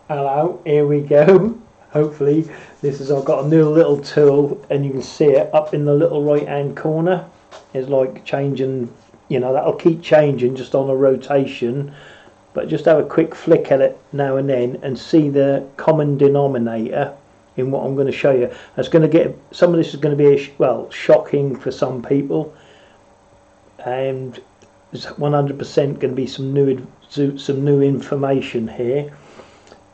Hello, here we go. Hopefully this is, I've got a new little tool and you can see it up in the little right hand corner. It's like changing, you know, that'll keep changing just on a rotation, but just have a quick flick at it now and then and see the common denominator in what I'm going to show you. That's going to get, some of this is going to be, well, shocking for some people, and there's 100% going to be some new information here.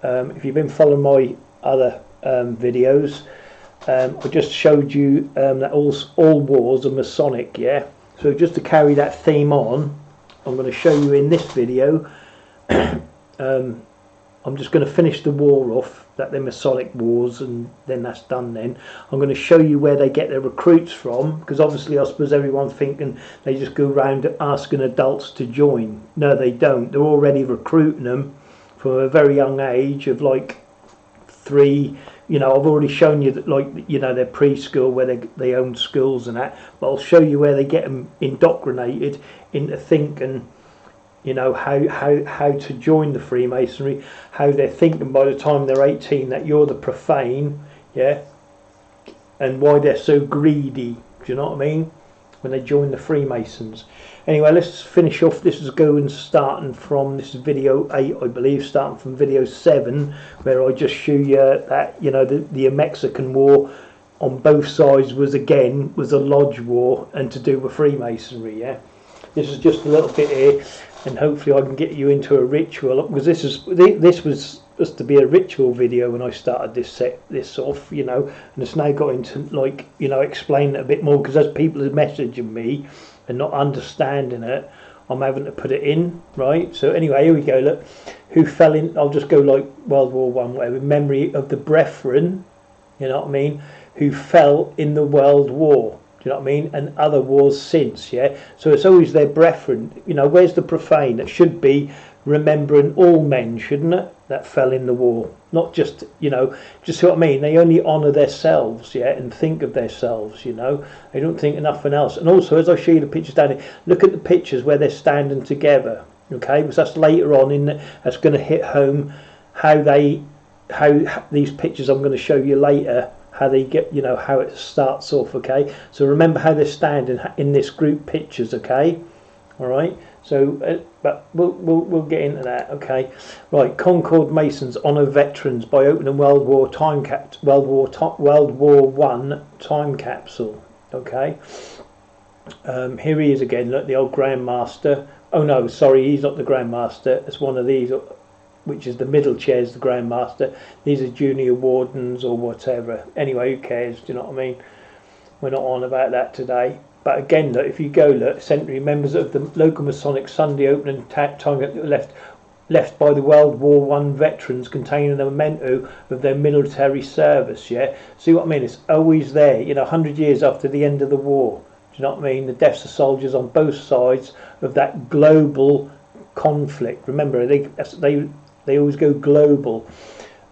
If you've been following my other videos, I just showed you that all wars are Masonic, yeah? So just to carry that theme on, I'm going to show you in this video, I'm just going to finish the war off, that they're Masonic wars, and then that's done then. I'm going to show you where they get their recruits from, because obviously I suppose everyone's thinking they just go around asking adults to join. No, they don't. They're already recruiting them from a very young age of like 3, you know. I've already shown you that, like, you know, their preschool where they own schools and that, but I'll show you where they get them indoctrinated into thinking, you know, how to join the Freemasonry, how they're thinking by the time they're 18 that you're the profane, yeah, and why they're so greedy, do you know what I mean, when they join the Freemasons. Anyway, let's finish off. This is going starting from, this is video 8, I believe, starting from video 7, where I just show you that, you know, the Mexican War on both sides was a lodge war and to do with Freemasonry, yeah. This is just a little bit here, and hopefully I can get you into a ritual, because this was supposed to be a ritual video when I started this off, you know, and it's now got into, like, you know, explain it a bit more, because as people are messaging me and not understanding it, I'm having to put it in, right? So anyway, here we go. Look, who fell in, I'll just go like World War One, whatever, memory of the brethren, you know what I mean, who fell in the World War. Do you know what I mean? And other wars since, yeah? So it's always their brethren. You know, where's the profane? It should be remembering all men, shouldn't it, that fell in the war? Not just, you know, just see what I mean? They only honour themselves, yeah, and think of themselves, you know? They don't think of nothing else. And also, as I show you the pictures down here, look at the pictures where they're standing together, okay? Because that's later on that's going to hit home how these pictures I'm going to show you later, how they get, you know, how it starts off, okay? So remember how they're standing in this group pictures, okay? All right. So, but we'll get into that, okay? Right. Concord Masons honour veterans by opening World War One time capsule, okay? Here he is again. Look, the old Grand Master. Oh no, sorry, he's not the Grand Master. It's one of these, which is the middle chair, is the Grand Master. These are junior wardens or whatever. Anyway, who cares? Do you know what I mean? We're not on about that today. But again, look, if you go, look, centenary members of the local Masonic Sunday opening time left by the World War One veterans, containing a memento of their military service. Yeah, see what I mean? It's always there. You know, 100 years after the end of the war. Do you know what I mean? The deaths of soldiers on both sides of that global conflict. Remember, they always go global.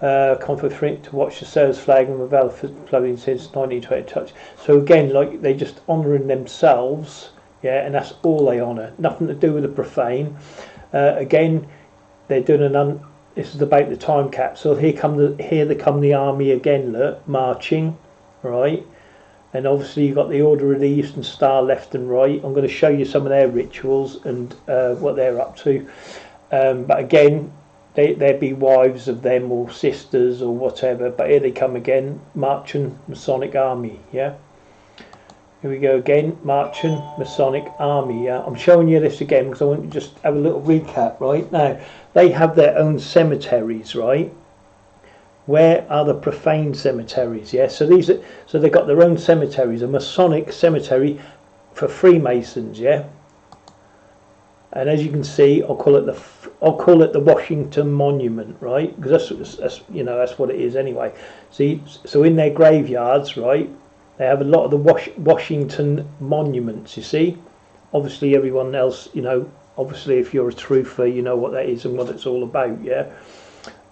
Conflict to watch the service flag and Ravel floating since 1920 touch. So again, like, they just honouring themselves, yeah, and that's all they honour. Nothing to do with the profane. Again, they're doing this is about the time capsule. Here they come the army again. Look, marching, right? And obviously you've got the Order of the Eastern Star left and right. I'm going to show you some of their rituals and what they're up to. But again, there'd be wives of them or sisters or whatever, but here they come again, marching Masonic army, yeah? Here we go again, marching Masonic army, yeah? I'm showing you this again because I want to just have a little recap, right? Now, they have their own cemeteries, right? Where are the profane cemeteries, yeah? So they've got their own cemeteries, a Masonic cemetery for Freemasons, yeah? And as you can see, I'll call it the Washington Monument, right? Because that's you know, that's what it is anyway. See, so in their graveyards, right, they have a lot of the Washington monuments. You see, obviously everyone else, you know, obviously if you're a truther, you know what that is and what it's all about, yeah.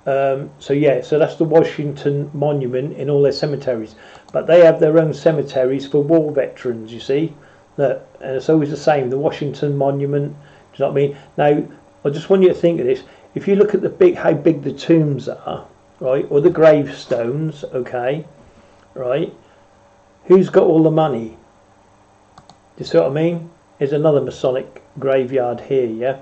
So yeah, so that's the Washington Monument in all their cemeteries, but they have their own cemeteries for war veterans. You see, and it's always the same. The Washington Monument. Do you know what I mean? Now, I just want you to think of this. if you look at how big the tombs are, right, or the gravestones, okay, right, who's got all the money? Do you see what I mean? There's another Masonic graveyard here, yeah.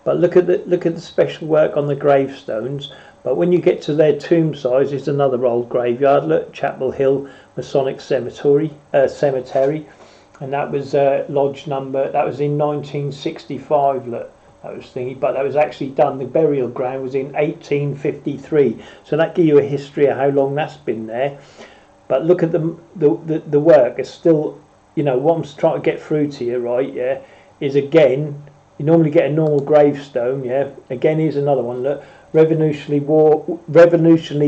But look at the special work on the gravestones. But when you get to their tomb size, it's another old graveyard. Look, Chapel Hill Masonic Cemetery, and that was lodge number. That was in 1965. Look, that was thingy, but that was actually done. The burial ground was in 1853. So that gives you a history of how long that's been there. But look at the work. It's still, you know, what I'm trying to get through to you, right? Yeah, is again, you normally get a normal gravestone. Yeah, again, here's another one. Look. Revolutionary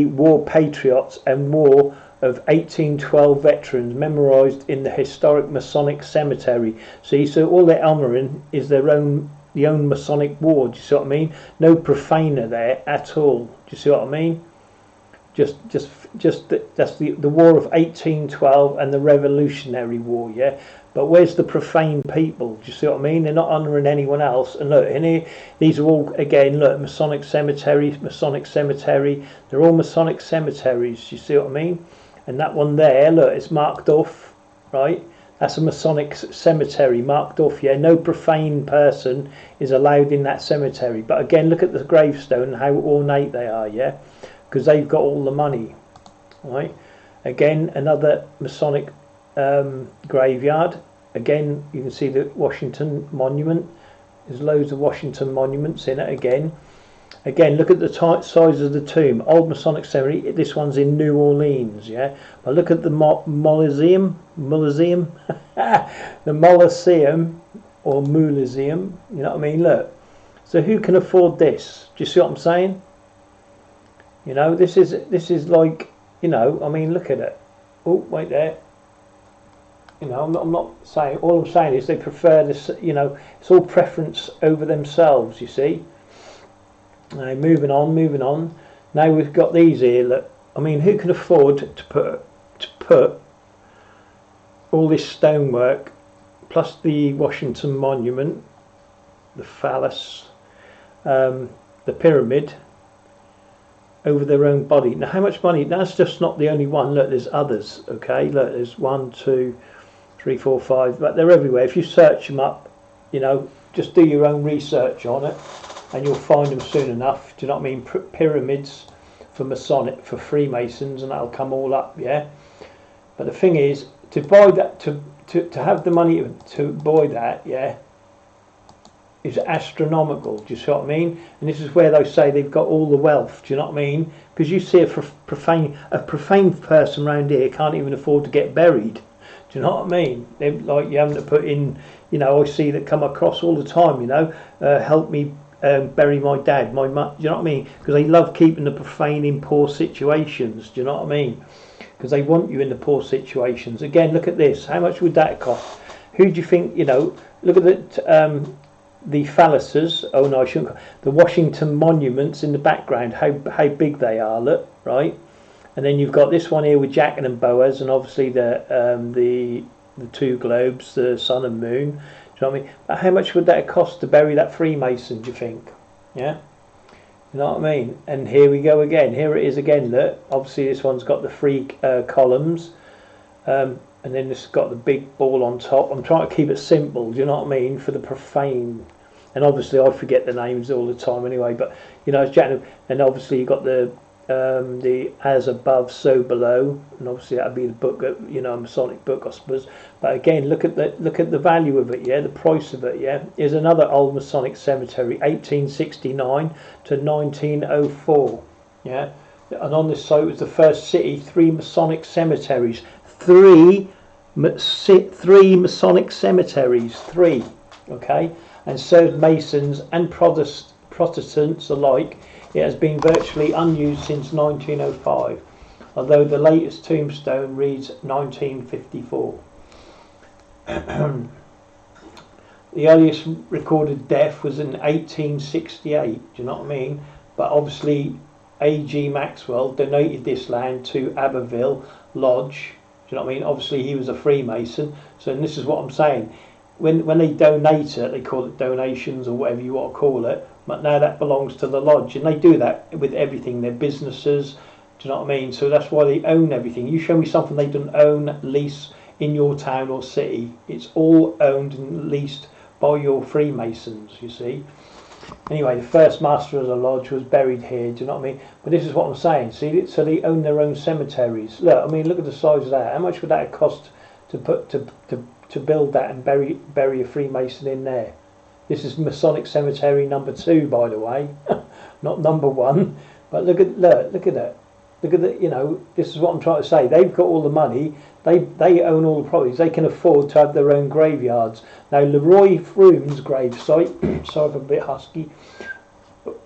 War patriots and War of 1812 veterans memorised in the historic Masonic cemetery. See, so all their armouring is the own Masonic war. Do you see what I mean? No profaner there at all. Do you see what I mean? Just that's the War of 1812 and the Revolutionary War. Yeah. But where's the profane people? Do you see what I mean? They're not honouring anyone else. And look, in here, these are all, again, look, Masonic cemetery. They're all Masonic cemeteries. Do you see what I mean? And that one there, look, it's marked off, right? That's a Masonic cemetery, marked off, yeah? No profane person is allowed in that cemetery. But again, look at the gravestone and how ornate they are, yeah? Because they've got all the money, right? Again, another Masonic graveyard. Again, you can see the Washington Monument. There's loads of Washington monuments in it. Again, look at the size of the tomb. Old Masonic Cemetery. This one's in New Orleans. Yeah, but look at the Mausoleum, the Mausoleum or Museum. You know what I mean? Look. So who can afford this? Do you see what I'm saying? You know, this is like, you know, I mean, look at it. Oh, wait there. You know, I'm not saying, all I'm saying is they prefer this, you know, it's all preference over themselves, you see. Now, moving on. Now we've got these here. Look, I mean, who can afford to put all this stonework, plus the Washington Monument, the phallus, the pyramid, over their own body? Now, how much money? That's just not the only one. Look, there's others, okay? Look, there's 1, 2, 3, 4, 5, but they're everywhere. If you search them up, you know, just do your own research on it, and you'll find them soon enough. Do you know what I mean? Pyramids for Masonic, for Freemasons, and that'll come all up, yeah. But the thing is, to buy that, to have the money to buy that, yeah, is astronomical. Do you see what I mean? And this is where they say they've got all the wealth. Do you know what I mean? Because you see a profane person around here can't even afford to get buried. Do you know what I mean? They're like, you having to put in, you know, I see that come across all the time, you know, help me bury my dad, my mum. Do you know what I mean? Because they love keeping the profane in poor situations. Do you know what I mean? Because they want you in the poor situations. Again, look at this. How much would that cost? Who do you think, you know, look at the phalluses. Oh no, I shouldn't. The Washington monuments in the background, how big they are, look, right? And then you've got this one here with Jachin and Boaz, and obviously the two globes, the sun and moon. Do you know what I mean? But how much would that cost to bury that Freemason, do you think? Yeah? You know what I mean? And here we go again. Here it is again, look. Obviously this one's got the three columns. And then this has got the big ball on top. I'm trying to keep it simple, do you know what I mean? For the profane. And obviously I forget the names all the time anyway. But, you know, it's Jachin. And obviously you've got the as above, so below, and obviously that'd be the book, you know, a Masonic book, I suppose. But again, look at the value of it, yeah, the price of it, yeah. Here's another old Masonic cemetery, 1869 to 1904, yeah. And on this site was the first city, 3 Masonic cemeteries, three Masonic cemeteries, 3, okay, and served Masons and Protestants alike. It has been virtually unused since 1905, although the latest tombstone reads 1954. The earliest recorded death was in 1868, do you know what I mean? But obviously A.G. Maxwell donated this land to Abbeville Lodge, do you know what I mean? Obviously he was a Freemason, so and this is what I'm saying. When they donate it, they call it donations or whatever you want to call it, but now that belongs to the lodge, and they do that with everything. Their businesses, do you know what I mean? So that's why they own everything. You show me something they don't own, lease in your town or city, it's all owned and leased by your Freemasons, you see. Anyway, the first master of the lodge was buried here, do you know what I mean? But this is what I'm saying, see, so they own their own cemeteries. Look, I mean, look at the size of that. How much would that have cost to build that and bury a Freemason in there? This is Masonic Cemetery number 2, by the way, not number 1. But look at that. Look at the, you know, this is what I'm trying to say. They've got all the money. They own all the properties. They can afford to have their own graveyards. Now, Leroy Froome's gravesite, sorry if I'm a bit husky.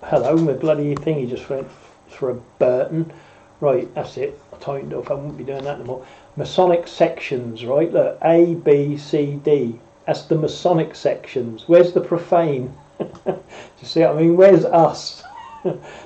Hello, my bloody thingy just went for a Burton. Right, that's it. I tightened up. I won't be doing that anymore. Masonic sections, right? Look, A, B, C, D. That's the Masonic sections. Where's the profane? Do you see what I mean? Where's us?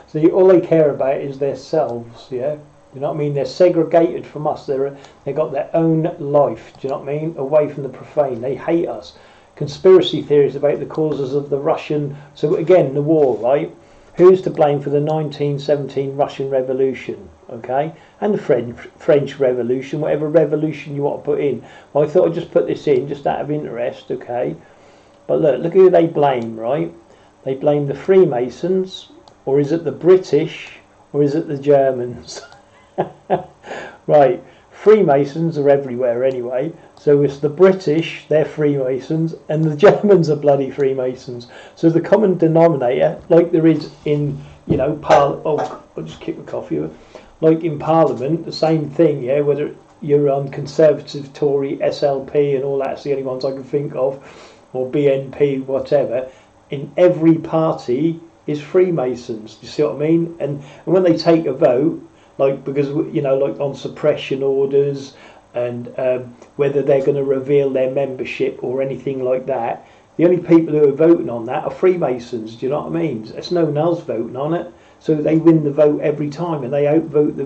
See, all they care about is themselves, yeah? You know what I mean? They're segregated from us. They've got their own life, do you know what I mean? Away from the profane. They hate us. Conspiracy theories about the causes of the Russian... So again, the war, right? Who's to blame for the 1917 Russian Revolution, okay? And the French Revolution, whatever revolution you want to put in. Well, I thought I'd just put this in, just out of interest, okay? But look who they blame, right? They blame the Freemasons, or is it the British, or is it the Germans? Right, Freemasons are everywhere anyway, so it's the British, they're Freemasons, and the Germans are bloody Freemasons. So the common denominator, like there is in, you know, I'll just kick the coffee, like in Parliament, the same thing, yeah, whether you're on Conservative, Tory, SLP and all that's the only ones I can think of, or BNP, whatever, in every party is Freemasons, do you see what I mean? And when they take a vote, like, because, you know, like on suppression orders and whether they're going to reveal their membership or anything like that, the only people who are voting on that are Freemasons, do you know what I mean? It's no one else voting on it, so they win the vote every time, and they outvote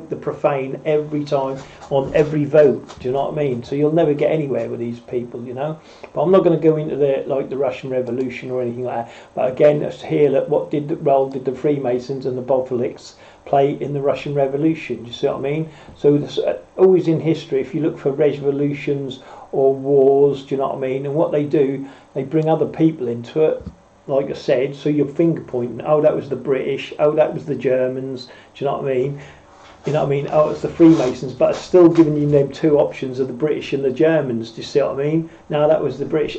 the profane every time on every vote, do you know what I mean? So you'll never get anywhere with these people, you know. But I'm not going to go into the Russian Revolution or anything like that. But again, let's hear that what role did the Freemasons and the Bolsheviks play in the Russian Revolution? Do you see what I mean? So there's always in history, if you look for revolutions or wars, do you know what I mean? And what they do, they bring other people into it. Like I said, so you're finger pointing, oh that was the British, oh that was the Germans, do you know what I mean? You know what I mean? Oh, it's the Freemasons, but it's still giving you them two options of the British and the Germans, do you see what I mean? Now that was the British,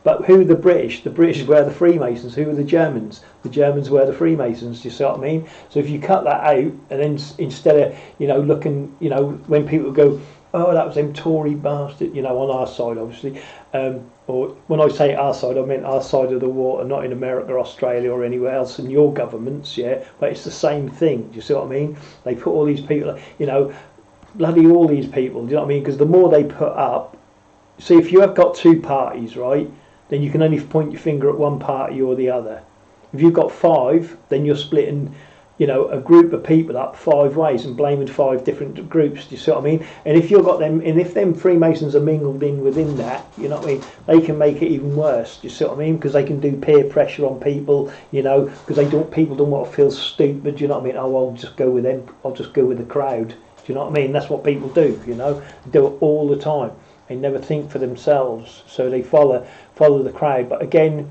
but who were the British? The British were the Freemasons. Who were the Germans? The Germans were the Freemasons, do you see what I mean? So if you cut that out, and then instead of, you know, looking, you know, when people go, oh that was them Tory bastard, you know, on our side obviously, or when I say our side, I meant our side of the water, not in America, Australia or anywhere else in your governments, yeah, but it's the same thing, do you see what I mean? They put all these people, you know, bloody all these people, do you know what I mean? Because the more they put up, see, if you have got two parties, right, then you can only point your finger at one party or the other. If you've got 5, then you're splitting, you know, a group of people up 5 ways and blaming 5 different groups, do you see what I mean? And if you've got them, and if them Freemasons are mingled in within that, you know what I mean, they can make it even worse, do you see what I mean? Because they can do peer pressure on people, you know, because people don't want to feel stupid, do you know what I mean? Oh, I'll just go with them, I'll just go with the crowd, do you know what I mean? That's what people do, you know, they do it all the time. They never think for themselves, so they follow the crowd. But again,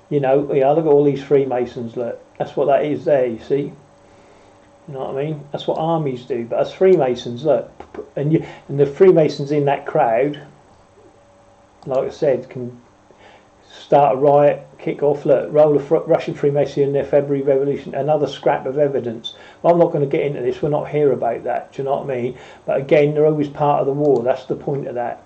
you know, yeah, look at all these Freemasons, look, that's what that is there, you see? You know what I mean? That's what armies do. But as Freemasons, look, and the Freemasons in that crowd, like I said, can start a riot, kick off. Look, roll a Russian Freemason in their February Revolution, another scrap of evidence. Well, I'm not going to get into this. We're not here about that. Do you know what I mean? But again, they're always part of the war. That's the point of that.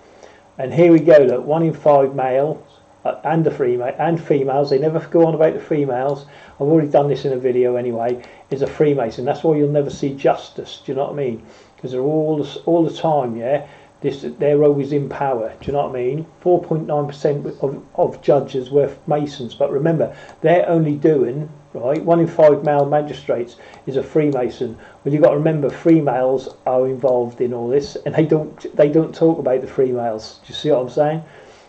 And here we go. Look, 1 in 5 males and females. They never go on about the females. I've already done this in a video anyway. Is a Freemason. That's why you'll never see justice. Do you know what I mean? Because they're all the time, yeah. They're always in power. Do you know what I mean? 4.9% of judges were Masons, but remember, they're only doing, right, 1 in 5 male magistrates is a Freemason. Well, you've got to remember, females are involved in all this, and they don't talk about the females. Do you see what I'm saying?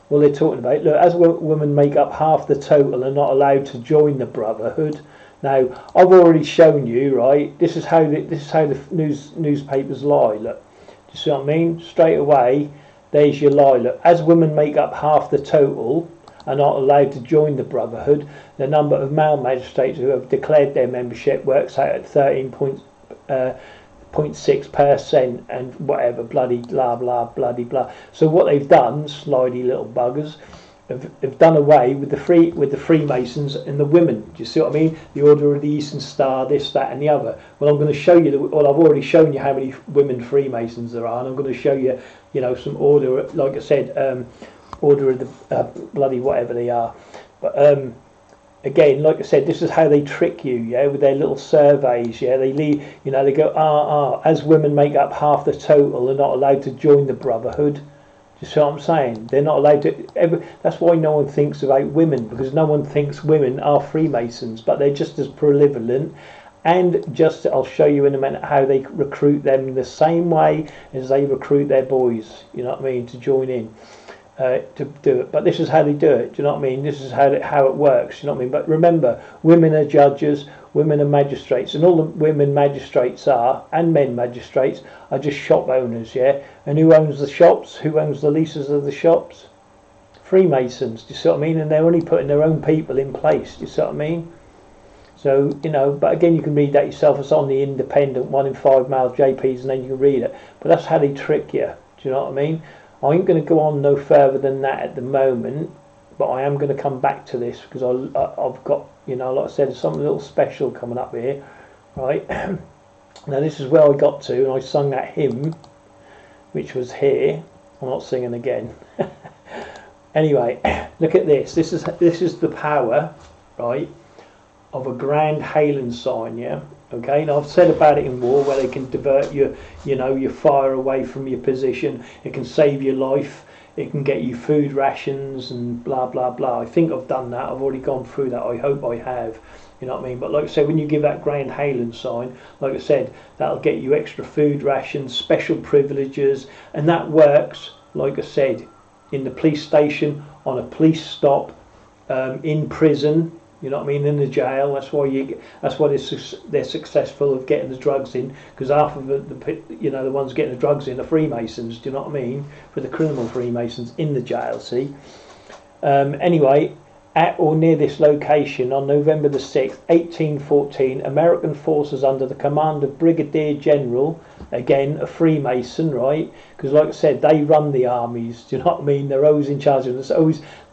Well, they're talking about, look, as women make up half the total and not allowed to join the brotherhood. Now, I've already shown you, right? This is how the newspapers lie. Look, do you see what I mean? Straight away, there's your lie. Look, as women make up half the total and not allowed to join the brotherhood, the number of male magistrates who have declared their membership works out at 13.6%, and whatever, bloody blah blah bloody blah. So what they've done, slidey little buggers, have done away with the Freemasons and the women. Do you see what I mean? The Order of the Eastern Star, this, that, and the other. Well, I'm going to show you. Well, I've already shown you how many women Freemasons there are, and I'm going to show you, some order. Like I said, Order of the bloody whatever they are. But again, like I said, this is how they trick you, yeah, with their little surveys, yeah. They leave, they go, as women make up half the total, they're not allowed to join the brotherhood. Do you see what I'm saying? They're not allowed to. That's why no one thinks about women, because no one thinks women are Freemasons, but they're just as prevalent. And just, I'll show you in a minute how they recruit them the same way as they recruit their boys. You know what I mean? To join in. To do it, but this is how they do it. Do you know what I mean? This is how it works. You know what I mean? But remember, women are judges, women are magistrates, and all the women magistrates and men magistrates are just shop owners. Yeah, and who owns the shops? Who owns the leases of the shops? Freemasons. Do you see what I mean? And they're only putting their own people in place. Do you see what I mean? So but again, you can read that yourself. It's on the Independent, 1 in 5 male JPs, and then you can read it. But that's how they trick you. Do you know what I mean? I ain't going to go on no further than that at the moment, but I am going to come back to this because I've got, like I said, something a little special coming up here, right? Now this is where I got to, and I sung that hymn, which was here. I'm not singing again. Anyway, look at this. This is the power, right, of a Grand Halen sign, yeah. Okay, now I've said about it in war where they can divert your fire away from your position. It can save your life. It can get you food rations and blah blah blah. I think I've done that. I've already gone through that. I hope I have. You know what I mean? But like I said, when you give that Grand Halen sign, like I said, that'll get you extra food rations, special privileges, and that works. Like I said, in the police station, on a police stop, in prison. You know what I mean? In the jail. That's why they're successful of getting the drugs in, because half of the ones getting the drugs in are Freemasons. Do you know what I mean? For the criminal Freemasons in the jail. See. Anyway, at or near this location on November the 6th, 1814, American forces under the command of Brigadier General, again a Freemason, right? Because like I said, they run the armies. Do you know what I mean? They're always in charge of this.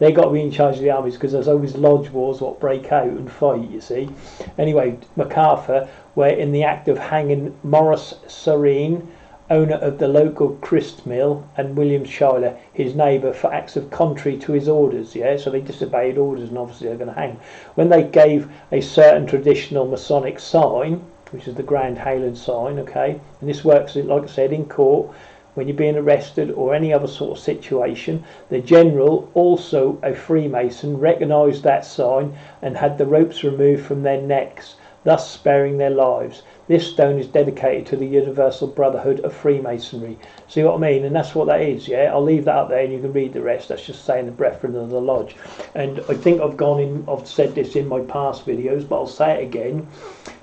They got to be in charge of the armies because there's always lodge wars what break out and fight. You see. Anyway, MacArthur were in the act of hanging Morris Serene, owner of the local grist mill, and William Schuyler, his neighbour, for acts of contrary to his orders. Yeah, so they disobeyed orders, and obviously they're going to hang. When they gave a certain traditional Masonic sign, which is the Grand Halen sign, okay, and this works, like I said, in court when you're being arrested or any other sort of situation. The general, also a Freemason, recognised that sign and had the ropes removed from their necks, thus sparing their lives. This stone is dedicated to the Universal Brotherhood of Freemasonry. See what I mean? And that's what that is, yeah? I'll leave that up there and you can read the rest. That's just saying the brethren of the lodge. And I think I've said this in my past videos, but I'll say it again.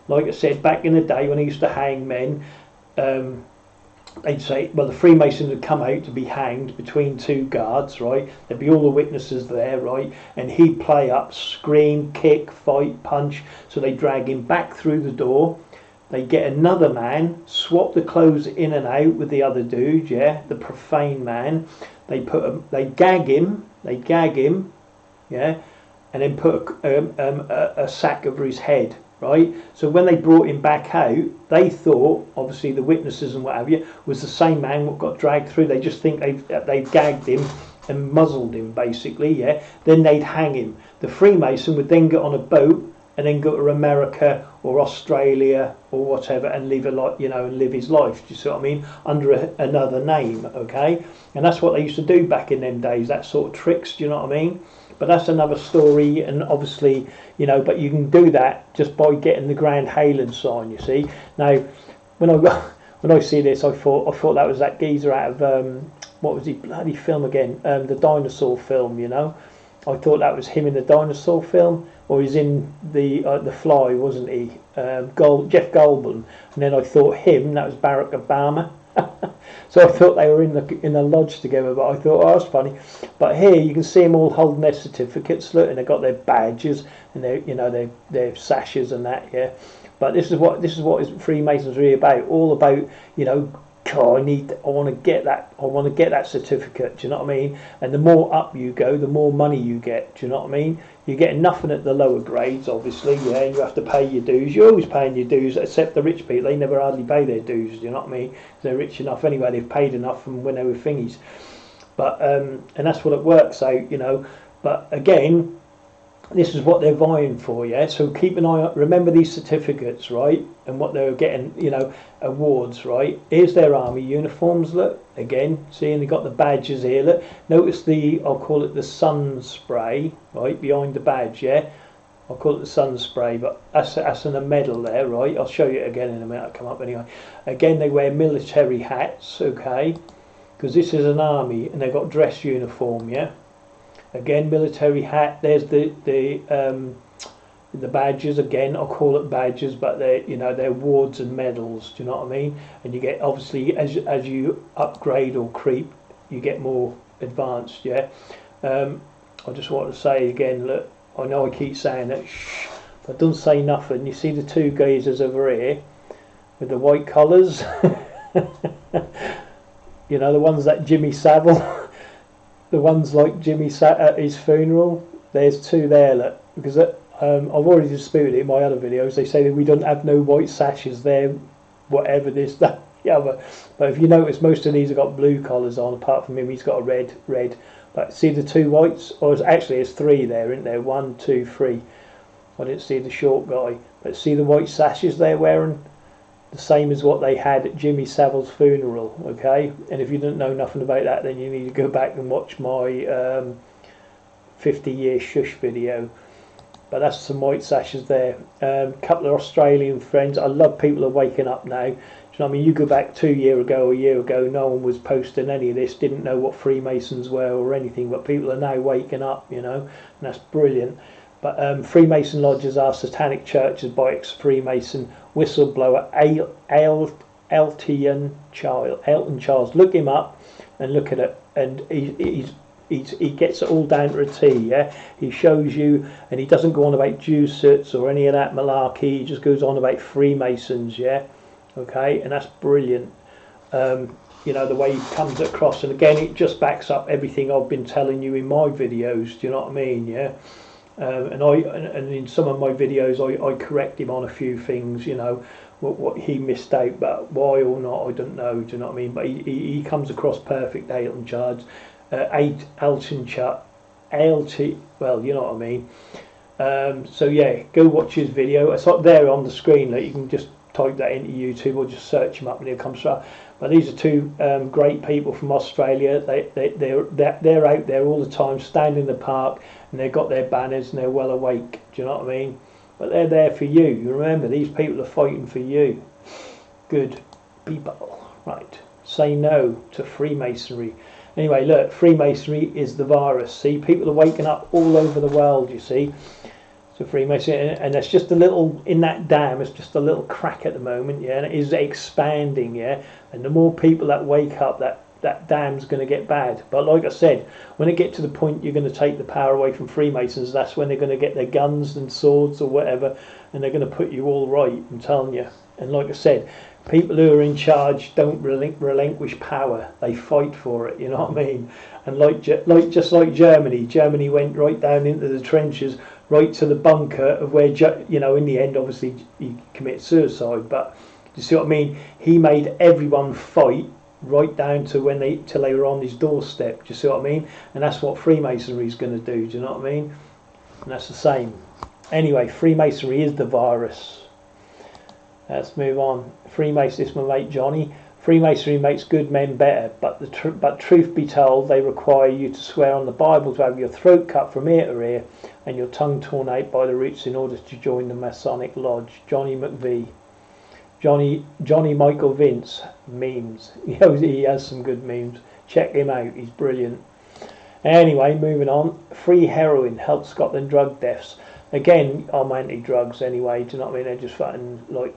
Like I said, back in the day when I used to hang men, they'd say, well, the Freemasons would come out to be hanged between two guards, right? There'd be all the witnesses there, right? And he'd play up, scream, kick, fight, punch. So they drag him back through the door. They get another man, swap the clothes in and out with the other dude, yeah, the profane man. They gag him, yeah, and then put a sack over his head, right? So when they brought him back out, they thought, obviously the witnesses and what have you, was the same man what got dragged through. They just think they've gagged him and muzzled him, basically, yeah. Then they'd hang him. The Freemason would then get on a boat and then go to America or Australia or whatever and live live his life. Do you see what I mean? Under another name, okay? And that's what they used to do back in them days. That sort of tricks. Do you know what I mean? But that's another story. And obviously, but you can do that just by getting the Grand Halen sign. You see. Now, when I see this, I thought that was that geezer out of what was he bloody film again? The dinosaur film, you know. I thought that was him in the dinosaur film, or he's in the Fly, wasn't he? Jeff Goldblum, and then I thought him, that was Barack Obama. So I thought they were in a lodge together, but I thought, oh, that's funny. But here you can see them all holding their certificates, look, and they've got their badges and their sashes and that, yeah. But this is what Freemasonry is really about. All about, you know, God, I want to get that certificate. Do you know what I mean? And the more up you go, the more money you get. Do you know what I mean? You get nothing at the lower grades, obviously. Yeah, and you have to pay your dues. You're always paying your dues, except the rich people. They never hardly pay their dues. Do you know what I mean? They're rich enough anyway. They've paid enough from when they were thingies. But and that's what it works out, you know. But again, this is what they're vying for, yeah. So keep an eye on. Remember these certificates, right? And what they're getting, you know, awards, right? Here's their army uniforms. Look again. See, and they got the badges here. Look. Notice I'll call it the sun spray, right behind the badge, yeah. I'll call it the sun spray, but that's in a medal there, right? I'll show you it again in a minute. I'll come up anyway. Again, they wear military hats, okay, because this is an army and they've got dress uniform, yeah. Again, military hat. There's the badges. Again, I'll call it badges, but they're awards and medals. Do you know what I mean? And you get, obviously, as you upgrade or creep, you get more advanced. Yeah. I just want to say again. Look, I know I keep saying that, shh, but don't say nothing. You see the two geezers over here with the white collars. You know, the ones that Jimmy Savile. The ones like Jimmy sat at his funeral. There's two there, look, because I've already disputed it in my other videos. They say that we don't have no white sashes there, whatever this, that, the other. But if you notice, most of these have got blue collars on. Apart from him, he's got a red. But see the two whites, or there's three there, isn't there? 1, 2, 3. I didn't see the short guy, but see the white sashes they're wearing. The same as what they had at Jimmy Savile's funeral, okay? And if you don't know nothing about that, then you need to go back and watch my 50-year shush video. But that's some white sashes there. Couple of Australian friends. I love people are waking up now. Do you know what I mean? You go back a year ago, no one was posting any of this, didn't know what Freemasons were or anything, but people are now waking up, you know, and that's brilliant. But Freemason lodges are satanic churches by ex-Freemason whistleblower Elton Charles. Look him up and look at it, and he gets it all down to a T. Yeah, he shows you, and he doesn't go on about Jesuits or any of that malarkey. He just goes on about Freemasons. Yeah, okay, and that's brilliant. You know, the way he comes across, and again, it just backs up everything I've been telling you in my videos. Do you know what I mean? Yeah. And in some of my videos I correct him on a few things, you know, what he missed out, but why or not I don't know. Do you know what I mean? But he comes across perfect, Elton Charles, well, you know what I mean. So yeah, go watch his video. It's up there on the screen. Like, you can just type that into YouTube or just search him up and he'll come straight. But these are two great people from Australia. They're out there all the time, standing in the park, and they've got their banners and they're well awake. Do you know what I mean? But they're there for you. You remember, these people are fighting for you. Good people. Right. Say no to Freemasonry. Anyway, look, Freemasonry is the virus. See, people are waking up all over the world, you see. So Freemasonry, and it's just a little, in that dam, it's just a little crack at the moment, yeah, and it is expanding, yeah. And the more people that wake up, that dam's going to get bad. But like I said, when it gets to the point you're going to take the power away from Freemasons, that's when they're going to get their guns and swords or whatever, and they're going to put you all right, I'm telling you. And like I said, people who are in charge don't relinquish power. They fight for it, you know what I mean? And just like Germany went right down into the trenches, right to the bunker of where, you know, in the end, obviously, he committed suicide. But you see what I mean? He made everyone fight right down to till they were on his doorstep. Do you see what I mean? And that's what Freemasonry is going to do. Do you know what I mean? And that's the same. Anyway, Freemasonry is the virus. Let's move on. Freemasonry, this is my mate Johnny. Freemasonry makes good men better, but truth be told, they require you to swear on the Bible to have your throat cut from ear to ear and your tongue torn out by the roots in order to join the Masonic Lodge. Johnny McVie. Johnny Michael Vince memes. He has some good memes. check him out, he's brilliant. Anyway, moving on. Free heroin helps Scotland drug deaths. Again, I'm anti-drugs anyway, do you know what I mean? They're just fucking, like,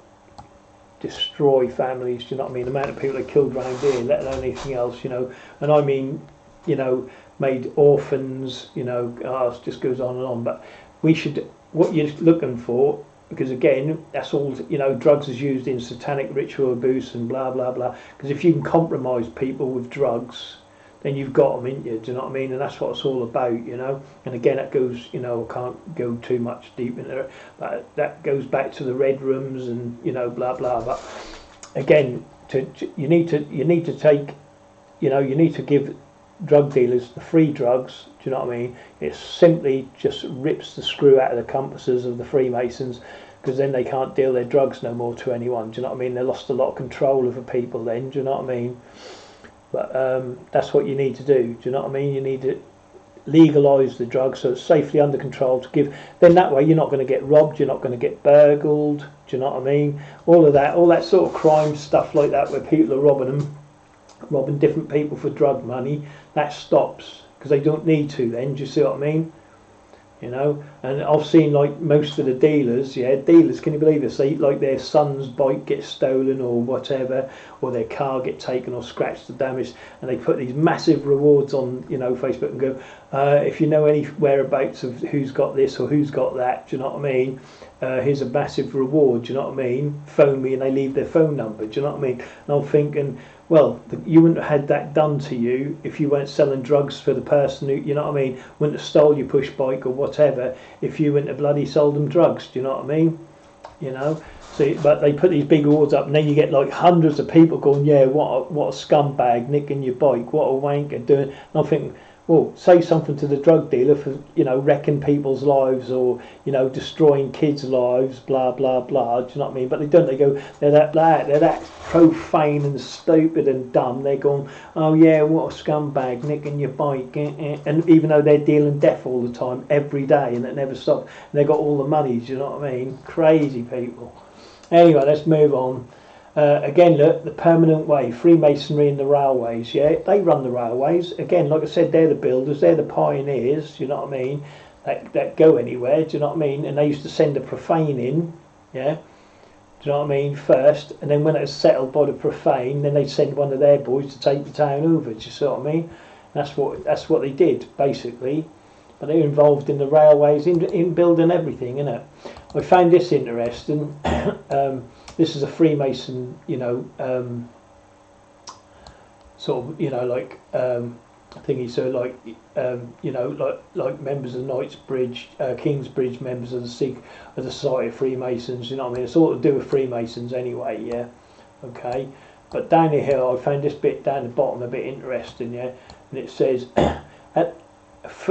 destroy families, do you know what I mean? The amount of people they killed around here, let alone anything else, you know. And I mean, you know, made orphans, you know, it just goes on and on. But we should, what you're looking for, because again, that's all, you know, drugs is used in satanic ritual abuse and blah, blah, blah. Because if you can compromise people with drugs, then you've got them, ain't you? Do you know what I mean? And that's what it's all about, you know. And again, that goes, you know, I can't go too much deep into it, but that goes back to the red rooms and, you know, blah blah. But again, you need to take, you know, you need to give drug dealers the free drugs. Do you know what I mean? It simply just rips the screw out of the compasses of the Freemasons, because then they can't deal their drugs no more to anyone. Do you know what I mean? They lost a lot of control over people then. Do you know what I mean? But that's what you need to do. Do you know what I mean? You need to legalise the drugs so it's safely under control to give. Then that way you're not going to get robbed, you're not going to get burgled. Do you know what I mean? All that sort of crime stuff like that, where people are robbing different people for drug money, that stops, because they don't need to then. Do you see what I mean? You know, and I've seen, like, most of the dealers, can you believe this? They, like, their son's bike gets stolen or whatever, or their car get taken or scratched or damaged, and they put these massive rewards on, you know, Facebook and go, if you know any whereabouts of who's got this or who's got that, do you know what I mean? Here's a massive reward, do you know what I mean? Phone me, and they leave their phone number, do you know what I mean? And I'm thinking, well, you wouldn't have had that done to you if you weren't selling drugs for the person who, you know what I mean, wouldn't have stole your push bike or whatever if you wouldn't have bloody sold them drugs, do you know what I mean? You know, so, but they put these big awards up, and then you get like hundreds of people going, yeah, what a scumbag nicking your bike, what a wanker doing. And I'm thinking, well, say something to the drug dealer for, you know, wrecking people's lives or, you know, destroying kids' lives, blah blah blah. Do you know what I mean? But they don't. They go, they're that profane and stupid and dumb. They're going, oh yeah, what a scumbag nicking your bike, and even though they're dealing death all the time, every day, and it never stops. And they got all the money. Do you know what I mean? Crazy people. Anyway, let's move on. Again, look, the permanent way, Freemasonry and the railways, yeah, they run the railways. Again, like I said, they're the builders, they're the pioneers, you know what I mean, that go anywhere, do you know what I mean? And they used to send a profane in, yeah, do you know what I mean, first, and then when it was settled by the profane, then they'd send one of their boys to take the town over, do you see what I mean? That's what they did, basically. But they're involved in the railways, in building everything, innit? I found this interesting. This is a Freemason, you know, sort of, you know, like thingy. So, like, you know, like members of Knightsbridge, Kingsbridge, members of the Society of Freemasons. You know what I mean? It's all to do with Freemasons anyway. Yeah. Okay. But down here, I found this bit down the bottom a bit interesting. Yeah, and it says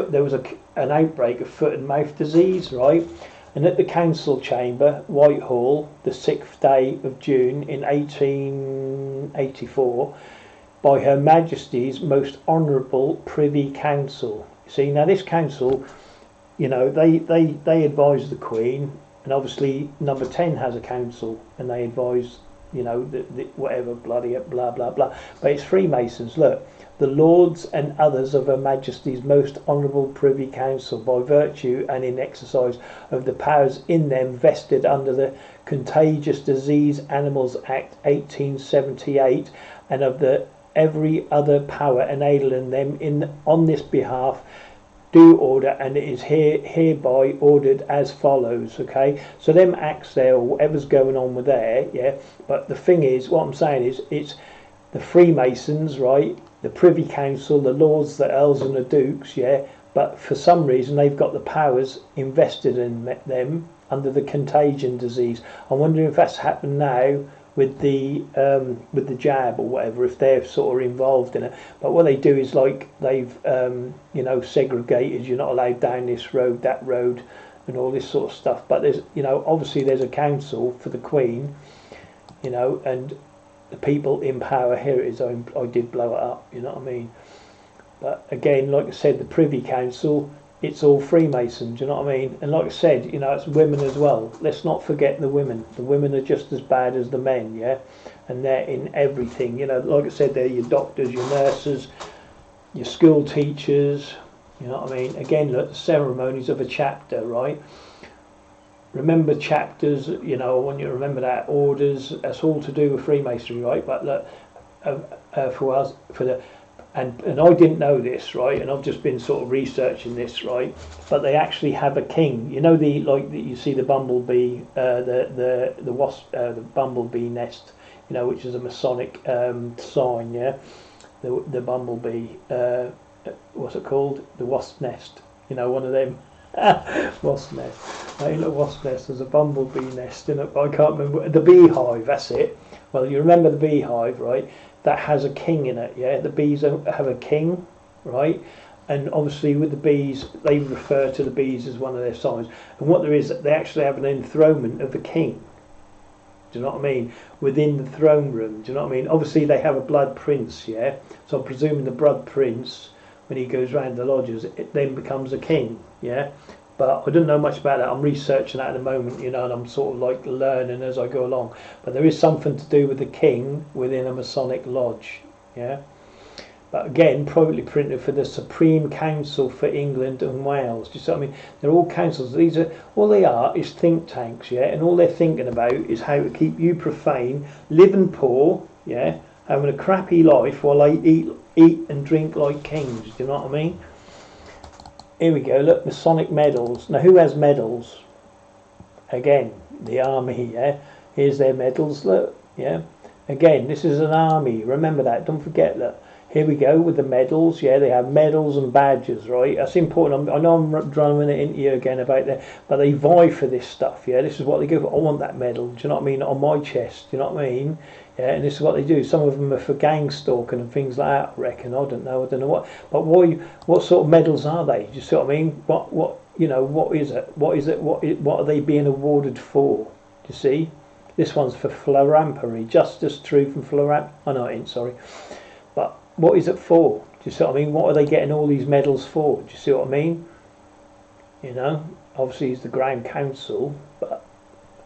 there was an outbreak of foot and mouth disease, right? And at the council chamber, Whitehall, the 6th day of June in 1884, by Her Majesty's Most Honourable Privy Council. See, now this council, you know, they advise the Queen, and obviously number 10 has a council, and they advise, you know, the whatever, bloody blah blah blah. But it's Freemasons. Look, the Lords and others of Her Majesty's Most Honourable Privy Council, by virtue and in exercise of the powers in them vested under the Contagious Disease Animals Act 1878, and of the every other power enabling them on this behalf, do order, and it is hereby ordered as follows. Okay, so them acts there, or whatever's going on with there, yeah. But the thing is, what I'm saying is, it's the Freemasons, right? The Privy Council, the Lords, the Earls and the Dukes, yeah, but for some reason they've got the powers invested in them under the contagion disease. I'm wondering if that's happened now with the jab or whatever, if they're sort of involved in it. But what they do is, like, they've you know, segregated, you're not allowed down this road, that road, and all this sort of stuff. But there's, you know, obviously there's a council for the Queen, you know, and the people in power. Here it is. I did blow it up, you know what I mean? But again, like I said, the Privy Council, it's all Freemasons, you know what I mean? And like I said, you know, it's women as well. Let's not forget the women. The women are just as bad as the men, yeah? and they're in everything. You know, like I said, they're your doctors, your nurses, your school teachers. You know what I mean? Again, look, the ceremonies of a chapter, right? Remember chapters, you know, I want you to remember that. Orders, that's all to do with Freemasonry, right? But look, for us, and I didn't know this, right? And I've just been sort of researching this, right? But they actually have a king. You know, you see the bumblebee, the wasp, the bumblebee nest, you know, which is a Masonic sign, yeah. The bumblebee, what's it called? The wasp nest. You know, one of them. Wasp nest. Ain't a wasp nest. There's a bumblebee nest in it. I can't remember. The beehive. That's it. Well, you remember the beehive, right? That has a king in it. Yeah, the bees have a king, right? And obviously, with the bees, they refer to the bees as one of their signs. And what there is, they actually have an enthronement of the king. Do you know what I mean? Within the throne room. Do you know what I mean? Obviously, they have a blood prince. Yeah. So I'm presuming the blood prince, when he goes round the lodges, it then becomes a king, yeah. But I don't know much about that. I'm researching that at the moment, you know, and I'm sort of like learning as I go along. But there is something to do with the king within a Masonic lodge, yeah. But again, privately printed for the Supreme Council for England and Wales. Do you see what I mean? They're all councils. These are all they are is think tanks, yeah. And all they're thinking about is how to keep you profane, living poor, yeah, having a crappy life while they eat and drink like kings. Do you know what I mean? Here we go. Look, Masonic medals. Now, who has medals? Again, the army. Yeah. Here's their medals. Look. Yeah. Again, this is an army. Remember that. Don't forget that. Here we go with the medals. Yeah, they have medals and badges, right? That's important. I know I'm drumming it into you again about that, but they vie for this stuff. Yeah, this is what they go for. I want that medal. Do you know what I mean? On my chest. Do you know what I mean? Yeah, and this is what they do. Some of them are for gang stalking and things like that, I reckon. I don't know what. But what sort of medals are they? Do you see what I mean? What you know, what is it? What are they being awarded for? Do you see? This one's for philanthropy, justice, truth and philanthropy. Oh no, it ain't, sorry. But what is it for? Do you see what I mean? What are they getting all these medals for? Do you see what I mean? You know, obviously it's the Grand Council, but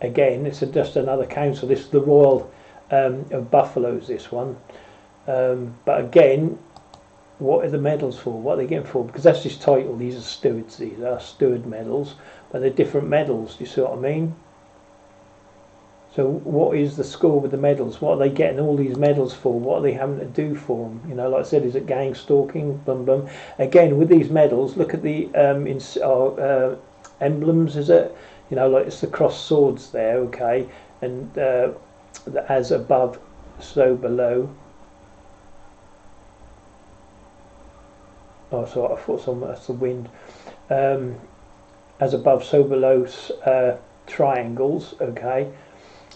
again, it's just another council. This is the Royal of Buffaloes, this one. But again, what are the medals for? What are they getting for? Because that's his title. These are stewards. These are steward medals, but they're different medals. Do you see what I mean? So what is the score with the medals? What are they getting all these medals for? What are they having to do for them? You know, like I said, is it gang stalking? Bum bum. Again, with these medals, look at the emblems. Is it? You know, like it's the cross swords there, okay, and as above, so below. Oh, so I thought that's the wind. As above, so below, triangles, okay,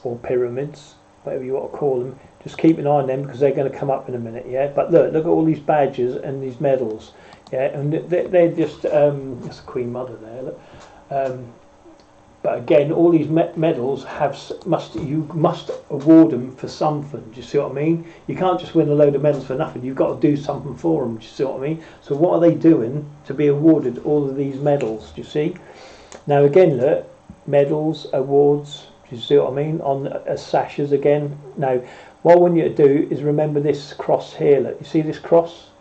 or pyramids, whatever you want to call them. Just keep an eye on them because they're going to come up in a minute, yeah. But look at all these badges and these medals, yeah, and they're just that's a Queen Mother there. Look. But again, all these medals you must award them for something. Do you see what I mean? You can't just win a load of medals for nothing. You've got to do something for them. Do you see what I mean? So what are they doing to be awarded all of these medals? Do you see? Now again, look, medals, awards. Do you see what I mean? On sashes again. Now, what I want you to do is remember this cross here. Look, you see this cross?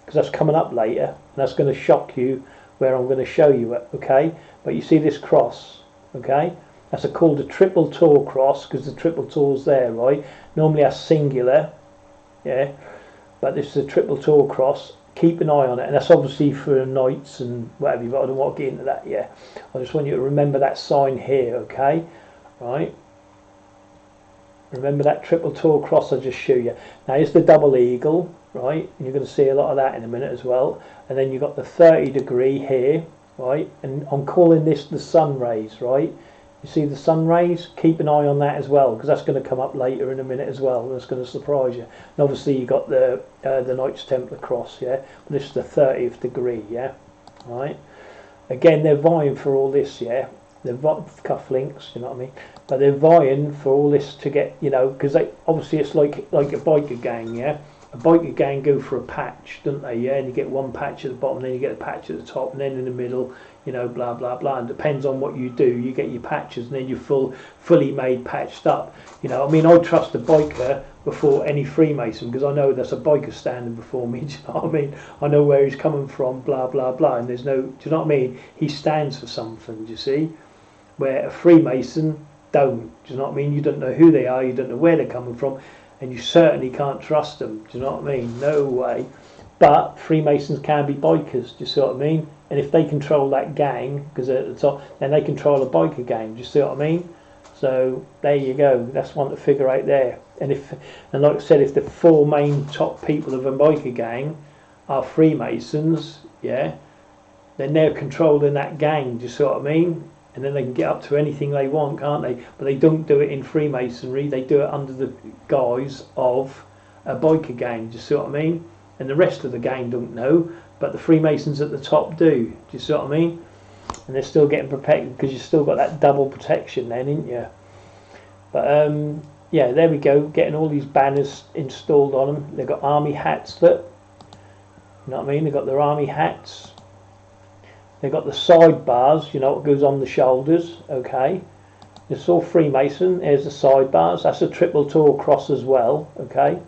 Because that's coming up later, and that's going to shock you where I'm going to show you it. Okay? But you see this cross? Okay, that's called a triple tall cross because the triple tall's there, right? Normally that's singular, yeah, but this is a triple tall cross. Keep an eye on it, and that's obviously for knights and whatever. But I don't want to get into that yet. I just want you to remember that sign here, okay? Right. Remember that triple tall cross I just showed you. Now here's the double eagle, right? And you're going to see a lot of that in a minute as well. And then you've got the 30 degree here. Right, and I'm calling this the sun rays, right? You see the sun rays? Keep an eye on that as well, because that's going to come up later in a minute as well. That's going to surprise you. And obviously you got the Knights Templar cross, yeah? But this is the 30th degree, yeah? Right? Again, they're vying for all this, yeah? They're cufflinks, you know what I mean? But they're vying for all this to get, you know, because they obviously it's like a biker gang, yeah? A biker gang go for a patch, don't they? Yeah, and you get one patch at the bottom, then you get a patch at the top, and then in the middle, you know, blah blah blah. And depends on what you do. You get your patches, and then you're fully made, patched up. You know, I mean, I trust a biker before any Freemason, because I know there's a biker standing before me. Do you know what I mean? I know where he's coming from, blah blah blah, and there's no. Do you know what I mean? He stands for something. Do you see? Where a Freemason don't. Do you know what I mean? You don't know who they are. You don't know where they're coming from, and you certainly can't trust them. Do you know what I mean? No way. But Freemasons can be bikers. Do you see what I mean? And if they control that gang, because they're at the top, then they control a biker gang. Do you see what I mean? So there you go. That's one to figure out there. And like I said, if the 4 main top people of a biker gang are Freemasons, yeah, then they're controlling that gang. Do you see what I mean? And then they can get up to anything they want, can't they? But they don't do it in Freemasonry. They do it under the guise of a biker gang. Do you see what I mean? And the rest of the gang don't know, but the Freemasons at the top do. Do you see what I mean? And they're still getting protected, because you've still got that double protection then, ain't you? But yeah, there we go, getting all these banners installed on them. They've got army hats, look. You know what I mean? They've got their army hats. They've got the side bars, you know, what goes on the shoulders, okay. It's all Freemason. Here's the side bars. That's a triple tall cross as well, okay.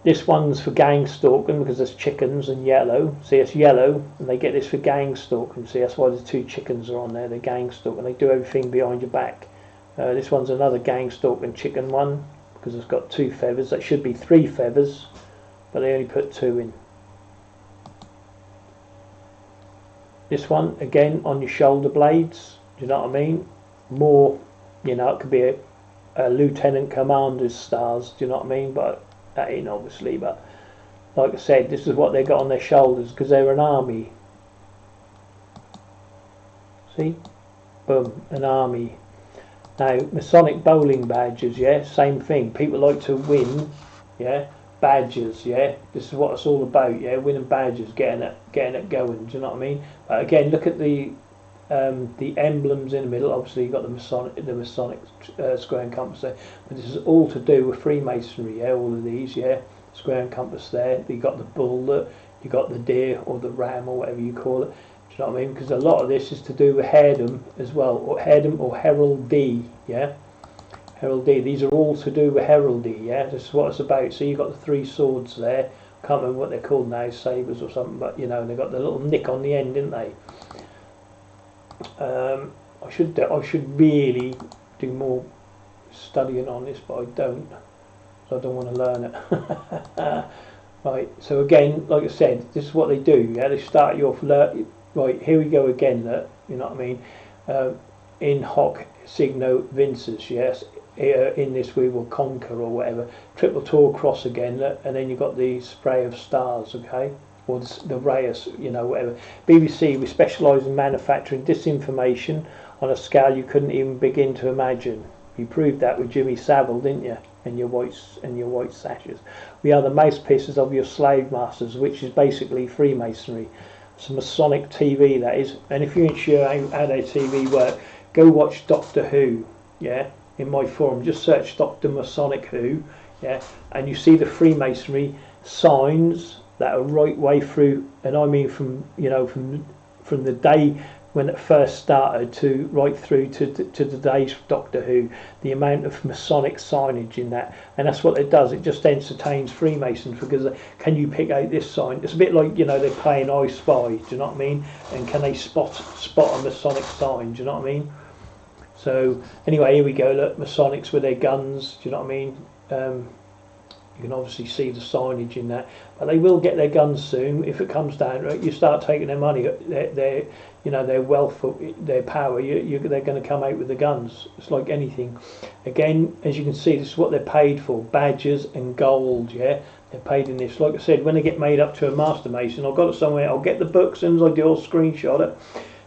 This one's for gang stalking, because there's chickens and yellow. See, it's yellow, and they get this for gang stalking. See, that's why the 2 chickens are on there. They're gang stalking. They do everything behind your back. This one's another gang stalking chicken one, because it's got 2 feathers. That should be 3 feathers, but they only put 2 in. This one, again, on your shoulder blades. Do you know what I mean? More, you know, it could be a lieutenant commander's stars. Do you know what I mean? But that ain't obviously, but like I said, this is what they got on their shoulders, because they're an army. See? Boom, an army. Now, Masonic bowling badges, yeah, same thing. People like to win, yeah, badges, yeah. This is what it's all about, yeah, winning badges, getting it going. Do you know what I mean? But again, look at the emblems in the middle. Obviously you've got the Masonic square and compass there, but this is all to do with Freemasonry, yeah, all of these, yeah, square and compass there. You got the bull, you got the deer or the ram or whatever you call it. Do you know what I mean? Because a lot of this is to do with Haredom as well, or Haredom or heraldry, yeah, heraldry. These are all to do with heraldry, yeah. This is what it's about. So you've got the 3 swords there. Can't remember what they're called now, sabres or something, but you know, they've got the little nick on the end, didn't they? I should really do more studying on this, but I don't, so I don't want to learn it. Right, so again, like I said, this is what they do, yeah, they start you off, right, here we go again, look, you know what I mean, in hoc signo vinces, yes, in this we will conquer, or whatever, triple tall cross again, look, and then you've got the spray of stars, okay. Or the Reyes, you know, whatever. BBC, we specialise in manufacturing disinformation on a scale you couldn't even begin to imagine. You proved that with Jimmy Savile, didn't you? And your white sashes. We are the mouthpieces of your slave masters, which is basically Freemasonry. It's Masonic TV, that is. And if you're not sure how their TV work, go watch Doctor Who, yeah, in my forum. Just search Dr. Masonic Who, yeah, and you see the Freemasonry signs that are right way through, and I mean from, you know, from the day when it first started to right through to today's Doctor Who, the amount of Masonic signage in that, and that's what it does. It just entertains Freemasons, because can you pick out this sign? It's a bit like, you know, they're playing I Spy. Do you know what I mean? And can they spot a Masonic sign? Do you know what I mean? So anyway, here we go. Look, Masonics with their guns. Do you know what I mean? You can obviously see the signage in that, but they will get their guns soon. If it comes down to it, you start taking their money, their you know, their wealth, their power. They're going to come out with the guns. It's like anything. Again, as you can see, this is what they're paid for: badges and gold. Yeah, they're paid in this. Like I said, when they get made up to a Master Mason, I've got it somewhere. I'll get the book as soon as I do. I'll screenshot it.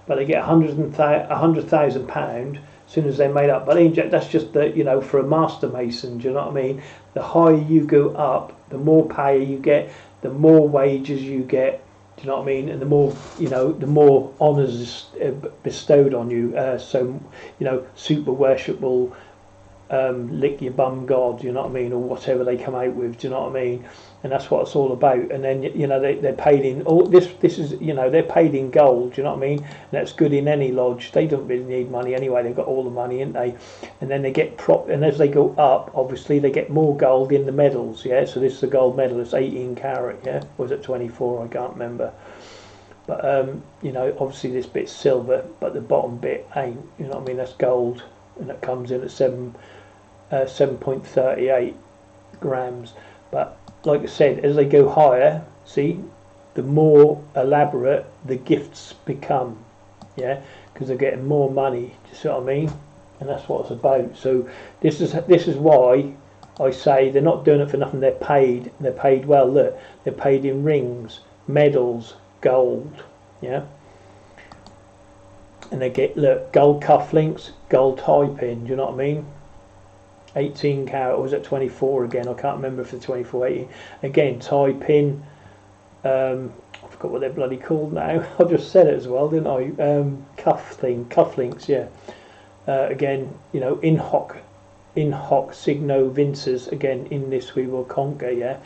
But they get £100,000 as soon as they're made up. But that's just the, you know, for a Master Mason. Do you know what I mean? The higher you go up, the more pay you get, the more wages you get. Do you know what I mean? And the more, you know, the more honours bestowed on you. So, you know, super worshipful lick your bum god, do you know what I mean, or whatever they come out with, do you know what I mean? And that's what it's all about. And then, you know, they're paid in all this is, you know, they're paid in gold, do you know what I mean? And that's good in any lodge. They don't really need money anyway, they've got all the money, ain't they? And then they get and as they go up, obviously they get more gold in the medals, yeah. So this is a gold medal, it's 18 carat, yeah, or was it 24? I can't remember. But you know, obviously this bit's silver, but the bottom bit ain't, you know what I mean? That's gold, and that comes in at 7.38 grams. But like I said, as they go higher, see, the more elaborate the gifts become, yeah, because they're getting more money. Do you see what I mean? And that's what it's about. So this is why I say they're not doing it for nothing. They're paid. They're paid well. Look, they're paid in rings, medals, gold, yeah. And they get, look, gold cufflinks, gold tie pin. Do you know what I mean? 18 carat, or was it 24 again? I can't remember if it's 24, 18. Again, tie pin. I forgot what they're bloody called now. I just said it as well, didn't I? Cufflinks, yeah. Again, you know, in hoc signo vinces. Again, in this we will conquer, yeah.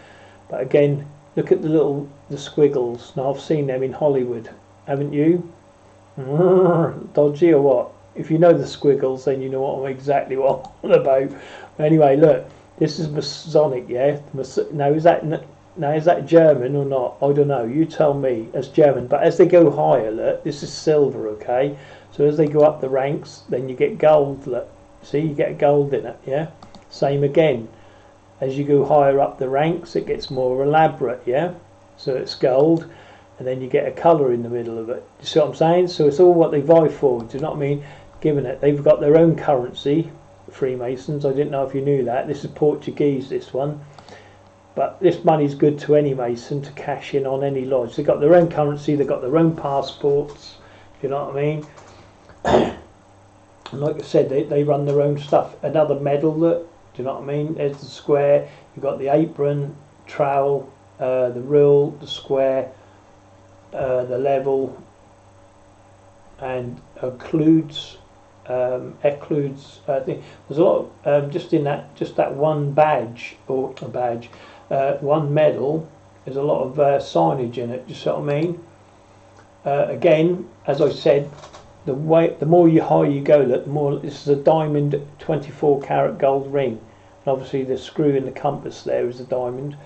But again, look at the squiggles. Now I've seen them in Hollywood, haven't you? Dodgy or what? If you know the squiggles, then you know exactly what I'm on about. Anyway, look, this is Masonic, yeah. Now is that German or not? I don't know. You tell me. It's German, but as they go higher, look, this is silver, okay. So as they go up the ranks, then you get gold. Look, see, you get gold in it, yeah. Same again. As you go higher up the ranks, it gets more elaborate, yeah. So it's gold, and then you get a colour in the middle of it. You see what I'm saying? So it's all what they vie for. Do you know what I mean? Given it, they've got their own currency, Freemasons. I didn't know if you knew that. This is Portuguese, this one, but this money's good to any Mason to cash in on any lodge. They've got their own currency, they've got their own passports, you know what I mean? And like I said, they run their own stuff. Another medal, look, do you know what I mean? There's the square, you've got the apron, trowel, the rule, the square, the level, and occludes. Occludes. I think there's a lot of, just that one badge, or a badge, one medal. There's a lot of signage in it. Do you see what I mean? Again, as I said, the more higher you go, the more. This is a diamond 24 carat gold ring, and obviously the screw in the compass there is a diamond.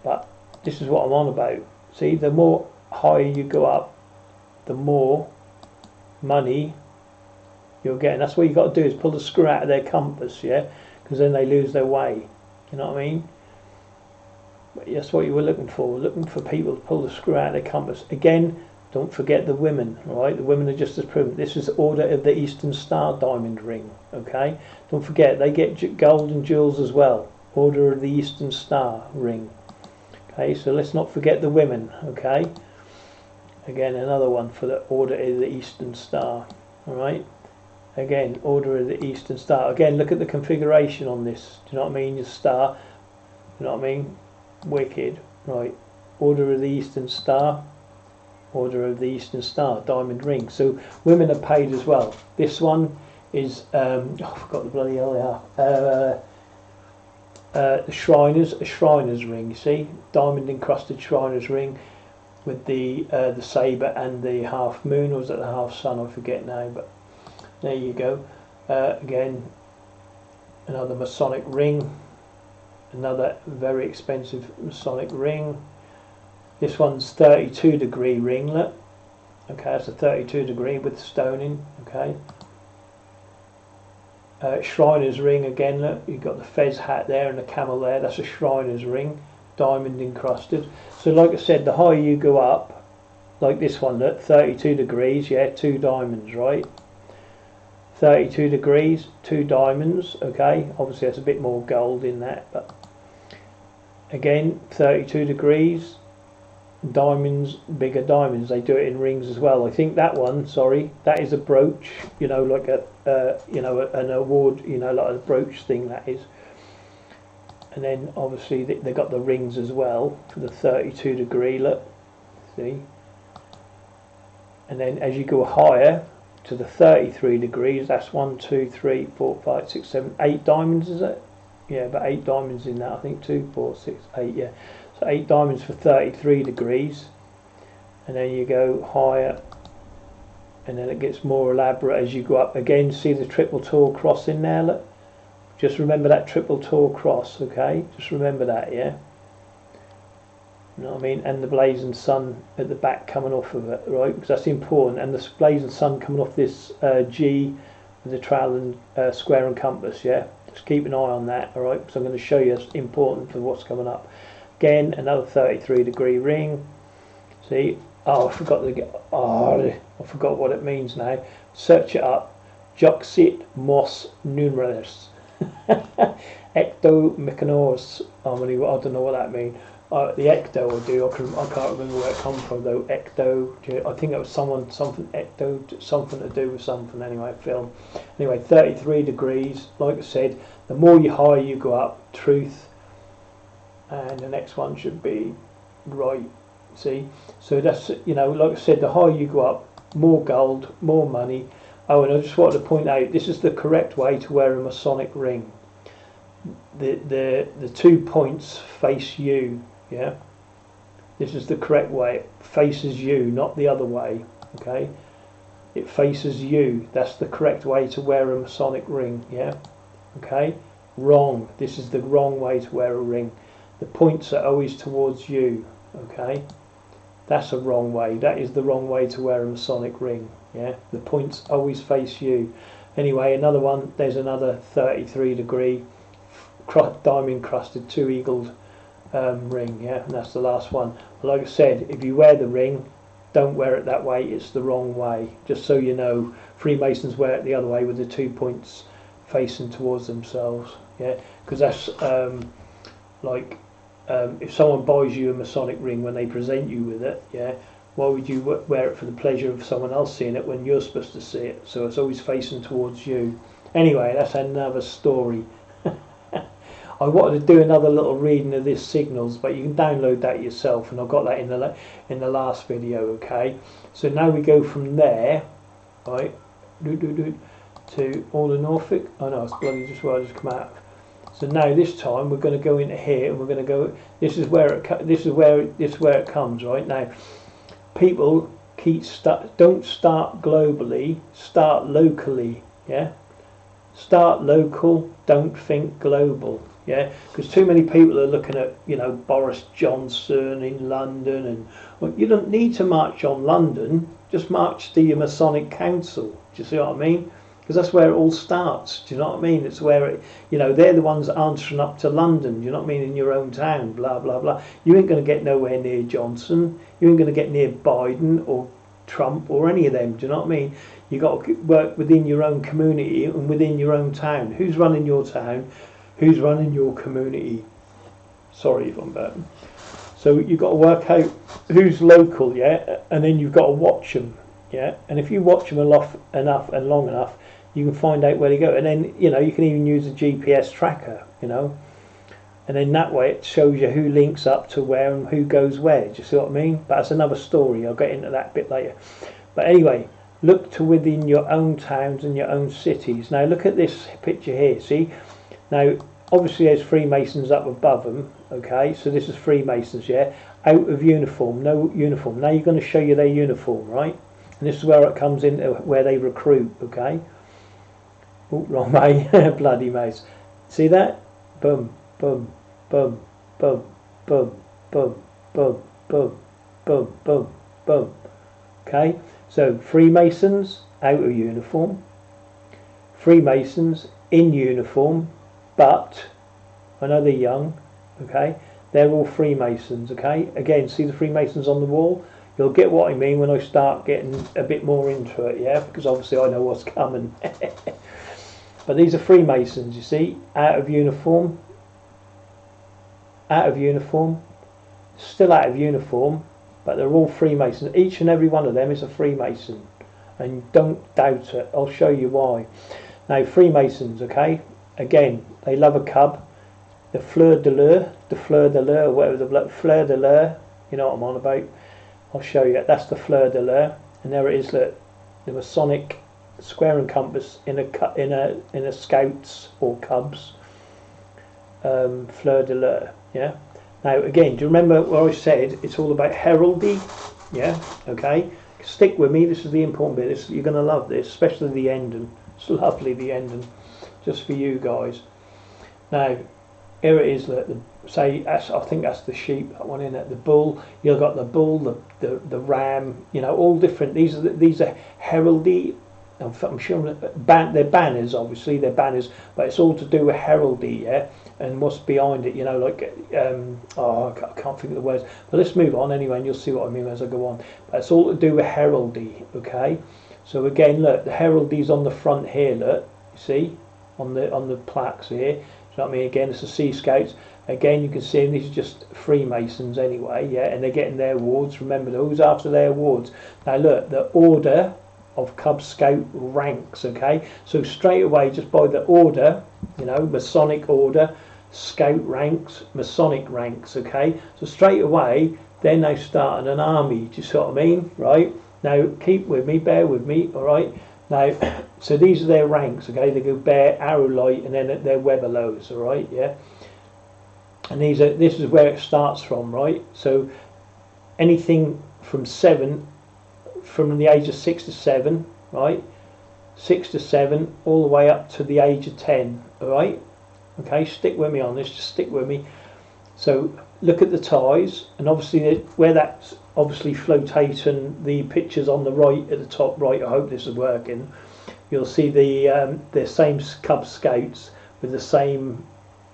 But this is what I'm on about. See, the more higher you go up, the more money you'll get. And that's what you got to do, is pull the screw out of their compass, yeah, because then they lose their way. You know what I mean? But that's what you were looking for people to pull the screw out of their compass. Again, don't forget the women, right? The women are just as prudent. This is Order of the Eastern Star diamond ring, okay? Don't forget, they get gold and jewels as well. Order of the Eastern Star ring. Okay, so let's not forget the women, okay? Again, another one for the Order of the Eastern Star, alright? Again, Order of the Eastern Star. Again, look at the configuration on this. Do you know what I mean? Your star. You know what I mean? Wicked. Right. Order of the Eastern Star. Order of the Eastern Star. Diamond ring. So women are paid as well. This one is, I forgot the bloody hell they are. The Shriner's ring. You see? Diamond encrusted Shriner's ring with the sabre and the half moon. Or was it the half sun? I forget now. But there you go. Again, another Masonic ring, another very expensive Masonic ring. This one's 32 degree ringlet. Okay, that's a 32 degree with stoning. Okay. Shriner's ring again. Look, you've got the fez hat there and the camel there. That's a Shriner's ring, diamond encrusted. So, like I said, the higher you go up, like this one, look, 32 degrees. Yeah, 2 diamonds, right? 32 degrees, 2 diamonds, okay, obviously that's a bit more gold in that, but again, 32 degrees, diamonds, bigger diamonds. They do it in rings as well. I think that one, sorry, that is a brooch, you know, like a you know, an award, you know, like a brooch thing, that is. And then obviously they got the rings as well for the 32 degree, look, see. And then as you go higher to the 33 degrees. That's 1, 2, 3, 4, 5, 6, 7, 8 diamonds, is it? Yeah, about 8 diamonds in that, I think. 2, 4, 6, 8, yeah. So 8 diamonds for 33 degrees. And then you go higher, and then it gets more elaborate as you go up. Again, see the triple tall cross in there, look? Just remember that triple tall cross, okay? Just remember that, yeah? You know what I mean? And the blazing sun at the back coming off of it, right? Because that's important. And the blazing sun coming off this G with the trowel and square and compass, yeah? Just keep an eye on that, all right? Because I'm going to show you it's important for what's coming up. Again, another 33 degree ring. See? Oh, I forgot what it means now. Search it up. Juxit mos numerus. Ecto-mechanos. I don't know what that means. The ecto will do. I can't remember where it comes from though. Ecto. I think it was something ecto, something to do with something. Anyway, film. Anyway, 33 degrees. Like I said, the more higher you go up, truth. And the next one should be right. See, so that's, you know, like I said, the higher you go up, more gold, more money. Oh, and I just wanted to point out, this is the correct way to wear a Masonic ring. The 2 points face you, yeah. This is the correct way. It faces you, not the other way. Okay, it faces you. That's the correct way to wear a Masonic ring, yeah. Okay, wrong. This is the wrong way to wear a ring. The points are always towards you. Okay. That's a wrong way. That is the wrong way to wear a Masonic ring. Yeah, the points always face you. Anyway, another one. There's another 33 degree diamond crusted 2-eagled ring. Yeah, and that's the last one. But like I said, if you wear the ring, don't wear it that way. It's the wrong way. Just so you know, Freemasons wear it the other way with the 2 points facing towards themselves. Yeah, because that's if someone buys you a Masonic ring when they present you with it, yeah, why would you wear it for the pleasure of someone else seeing it when you're supposed to see it? So it's always facing towards you. Anyway, that's another story. I wanted to do another little reading of this signals, but you can download that yourself, and I've got that in the last video. Okay, so now we go from there, right, to all the Norfolk. Oh no, it's bloody just where I just come out. So now this time we're going to go into here, and we're going to go. This is where it comes, right? Now, people don't start globally, start locally. Yeah, start local. Don't think global. Yeah, because too many people are looking at, you know, Boris Johnson in London, and well, you don't need to march on London. Just march to your Masonic Council. Do you see what I mean? Because that's where it all starts. Do you know what I mean? It's where it, you know, they're the ones answering up to London. Do you know what I mean? In your own town, blah blah blah. You ain't going to get nowhere near Johnson. You ain't going to get near Biden or Trump or any of them. Do you know what I mean? You got to work within your own community and within your own town. Who's running your town? Who's running your community? Sorry if I'm bad. So you've got to work out who's local, yeah, and then you've got to watch them, yeah. And if you watch them enough and long enough, you can find out where they go. And then, you know, you can even use a GPS tracker, you know, and then that way it shows you who links up to where and who goes where. Do you see what I mean? But that's another story. I'll get into that a bit later. But anyway, look to within your own towns and your own cities. Now look at this picture here. See, now obviously there's Freemasons up above them. Okay, so this is Freemasons, yeah, out of uniform, no uniform. Now you're going to show you their uniform, right? And this is where it comes in, where they recruit. Okay. Oh, wrong way. Bloody mouse. See that? Boom, boom, boom, boom, boom, boom, boom, boom, boom, boom, boom. Okay, so Freemasons out of uniform, Freemasons in uniform, but I know they're young. Okay, they're all Freemasons. Okay, again, see the Freemasons on the wall? You'll get what I mean when I start getting a bit more into it, yeah, because obviously I know what's coming. But these are Freemasons, you see, out of uniform, still out of uniform, but they're all Freemasons. Each and every one of them is a Freemason, and don't doubt it. I'll show you why. Now, Freemasons, okay, again, they love a cub. The fleur de lis, whatever the fleur de lis, you know what I'm on about. I'll show you. That's the fleur de lis, and there it is. Look, the Masonic square and compass in a Scouts or Cubs fleur de lis. Yeah. Now again, do you remember what I said? It's all about heraldry. Yeah. Okay. Stick with me. This is the important bit. You're going to love this, especially the ending. It's lovely, the ending, just for you guys. Now, here it is. Look, I think that's the sheep. That one in it. The bull. You've got the bull, the ram. You know, all different. These are heraldry. I'm sure they're banners. Obviously, they're banners, but it's all to do with heraldry. Yeah. And what's behind it, you know, like, I can't think of the words. But let's move on anyway, and you'll see what I mean as I go on. But it's all to do with heraldry, okay? So again, look, the heraldry's on the front here, look, you see, on the plaques here. Do you know what I mean? Again, it's the Sea Scouts. Again, you can see these are just Freemasons anyway, yeah, and they're getting their awards. Remember, who's after their awards? Now look, the order of Cub Scout ranks, okay? So straight away, just by the order, you know, Masonic order, Scout ranks, Masonic ranks, okay? So straight away, they're now starting an army, do you see what I mean? Right? Now, keep with me, bear with me, all right? Now, so these are their ranks, okay? They go bear, arrow light, and then their Weberlows, all right? Yeah? And this is where it starts from, right? So anything from the age of 6 to 7, right? 6 to 7, all the way up to the age of 10, all right? Okay, stick with me on this, just stick with me. So look at the ties, and obviously where that's obviously flotating, the pictures on the right, at the top right, I hope this is working, you'll see the same Cub Scouts with the same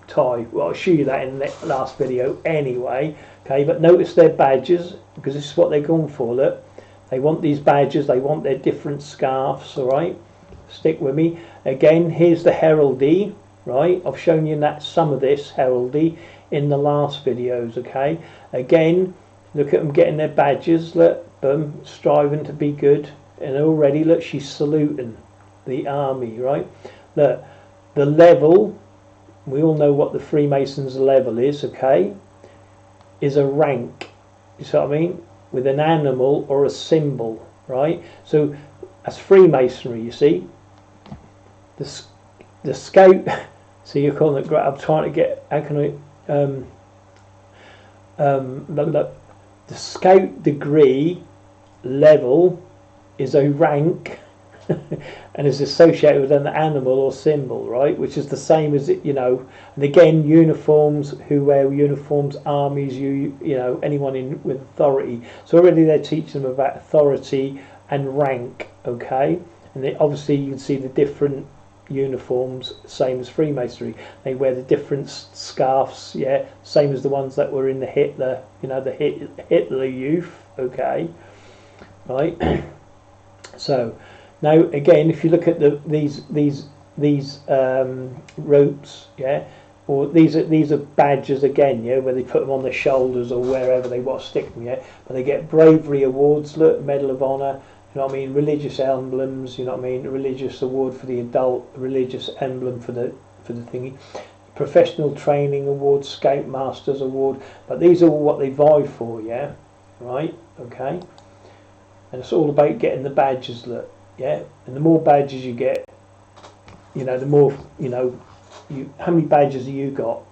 tie. Well, I'll show you that in the last video anyway, okay, but notice their badges, because this is what they're going for, look. They want these badges, they want their different scarves, alright? Stick with me. Again, here's the heraldry, right? I've shown you some of this heraldry in the last videos, okay? Again, look at them getting their badges, look, boom, striving to be good. And already, look, she's saluting the army, right? Look, the level, we all know what the Freemasons level is, okay? Is a rank, you see what I mean? With an animal or a symbol, right? So that's Freemasonry, you see. The Scout, so you're calling it, I'm trying to get, how can I, the Scout degree level is a rank and is associated with an animal or symbol, right? Which is the same as, you know, and again, uniforms, who wear uniforms, armies, you know, anyone with authority. So already they're teaching them about authority and rank, okay? And obviously you can see the different uniforms, same as Freemasonry. They wear the different scarves, yeah, same as the ones that were in the Hitler, you know, the Hitler Youth, okay, right? So now again, if you look at these ropes, yeah, or these are badges again, yeah, where they put them on their shoulders or wherever they want to stick them, yeah. But they get bravery awards, look, Medal of Honor. You know what I mean? Religious emblems, you know what I mean? A religious award for the adult, religious emblem for the thingy. Professional training award, Scoutmasters award. But these are all what they vie for, yeah? Right? Okay? And it's all about getting the badges, look, yeah? And the more badges you get, you know, the more, you know, how many badges have you got?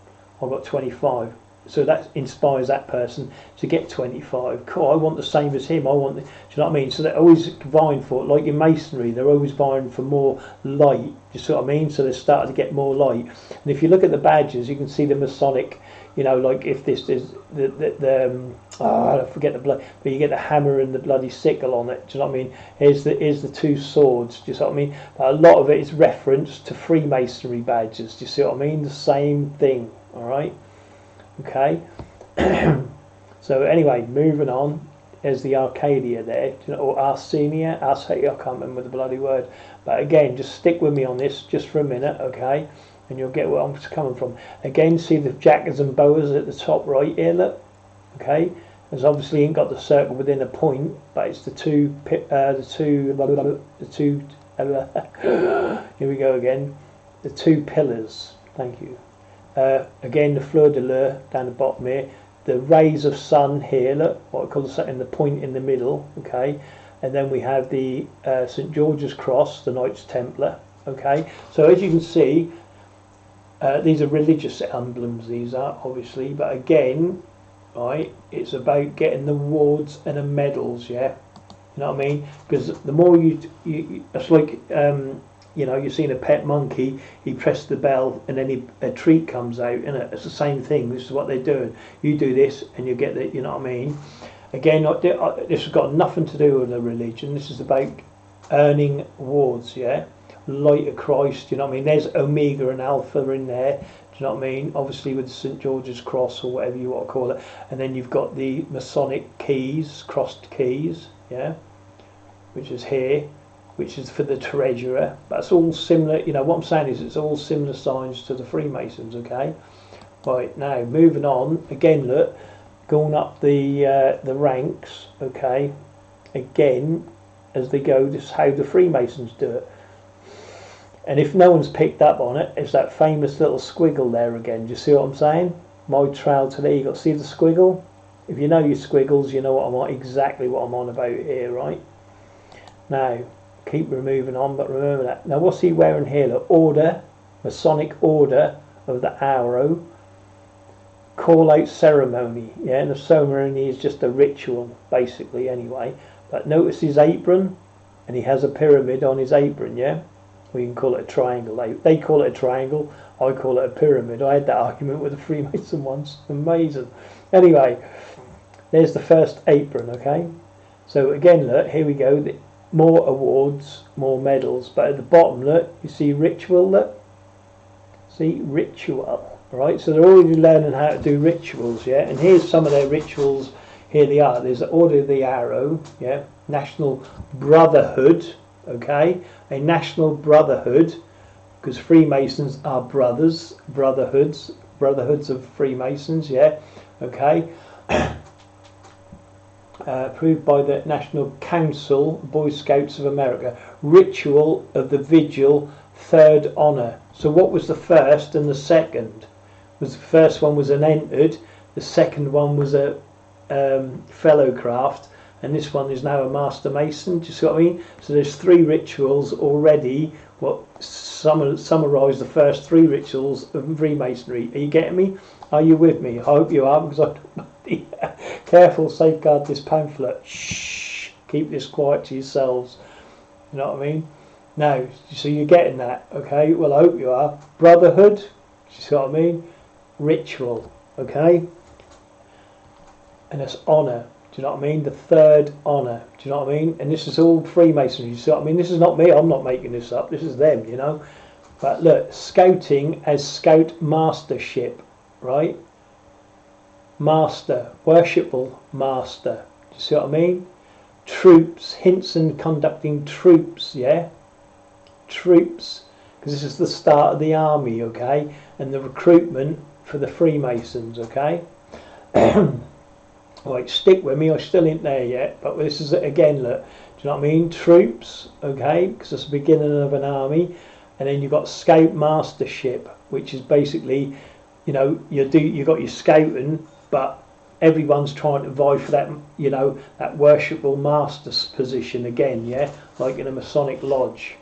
I've got 25. So that inspires that person to get 25. Cool, I want the same as him. I want the, do you know what I mean? So they're always vying for it. Like in Masonry, they're always vying for more light. Do you see what I mean? So they're starting to get more light. And if you look at the badges, you can see the Masonic, you know, like if this is I forget the blood, but you get the hammer and the bloody sickle on it. Do you know what I mean? Here's the two swords. Do you see what I mean? But a lot of it is reference to Freemasonry badges. Do you see what I mean? The same thing. All right. Okay. So anyway, moving on. There's the Arcadia there, or Arsenia. I can't remember the bloody word. But again, just stick with me on this just for a minute, okay? And you'll get where I'm coming from. Again, see the jackets and boas at the top right here, look. Okay. There's obviously ain't got the circle within a point, but it's the two. Here we go again. The two pillars. Thank you. Again, the fleur de lis down the bottom here, the rays of sun here, look, what I call the point in the middle, okay, and then we have the St George's Cross, the Knights Templar. Okay, so as you can see, these are religious emblems, these are obviously, but again, right, it's about getting the awards and the medals, yeah, you know what I mean? Because the more you it's like, you know, you've seen a pet monkey, he pressed the bell and then a treat comes out, and it's the same thing. This is what they're doing. You do this and you get the, you know what I mean? Again, this has got nothing to do with a religion. This is about earning awards, yeah? Light of Christ, you know what I mean? There's Omega and Alpha in there, do you know what I mean? Obviously with St George's Cross or whatever you want to call it. And then you've got the Masonic keys, crossed keys, yeah? Which is here, which is for the treasurer. That's all similar, you know, what I'm saying is it's all similar signs to the Freemasons, okay? Right, now, moving on, again, look, going up the ranks, okay? Again, as they go, this is how the Freemasons do it. And if no one's picked up on it, it's that famous little squiggle there again. Do you see what I'm saying? My trail to the eagle. See the squiggle? If you know your squiggles, you know what I'm on, exactly what I'm on about here, right? Now, keep moving on, but remember that. Now, what's he wearing here? Look, Order, Masonic Order of the Arrow, call out ceremony. Yeah, and the ceremony is just a ritual, basically, anyway. But notice his apron, and he has a pyramid on his apron, yeah? We can call it a triangle. They call it a triangle. I call it a pyramid. I had that argument with a Freemason once. Amazing. Anyway, there's the first apron, okay? So again, look, here we go. More awards, more medals. But at the bottom, look, you see ritual, look. See, ritual, right? So they're already learning how to do rituals, yeah? And here's some of their rituals. Here they are. There's the Order of the Arrow, yeah? National Brotherhood, okay? A national brotherhood, because Freemasons are brothers, brotherhoods of Freemasons, yeah, okay. Approved by the National Council, Boy Scouts of America. Ritual of the Vigil, third honour. So what was the first and the second? Was the first one was an entered, the second one was a fellow craft, and this one is now a Master Mason. Do you see what I mean? So there's 3 rituals already. What summarise the first 3 rituals of Freemasonry. Are you getting me? Are you with me? I hope you are, because I don't know. Careful, safeguard this pamphlet. Shh. Keep this quiet to yourselves. You know what I mean? Now, so you're getting that, okay? Well, I hope you are. Brotherhood. Do you see what I mean? Ritual, okay? And it's honour. Do you know what I mean? The third honour. Do you know what I mean? And this is all Freemasonry. You see what I mean? This is not me. I'm not making this up. This is them, you know. But look, scouting as scout mastership, right? Master, worshipful master. Do you see what I mean? Troops, hints and conducting troops, yeah? Troops, because this is the start of the army, okay? And the recruitment for the Freemasons, okay? Right, stick with me, I still ain't there yet, but this is, again, look, do you know what I mean? Troops, okay, because it's the beginning of an army, and then you've got scout mastership, which is basically, you know, you got your scouting, but everyone's trying to vie for that, you know, that worshipful master's position again, yeah, like in a Masonic lodge,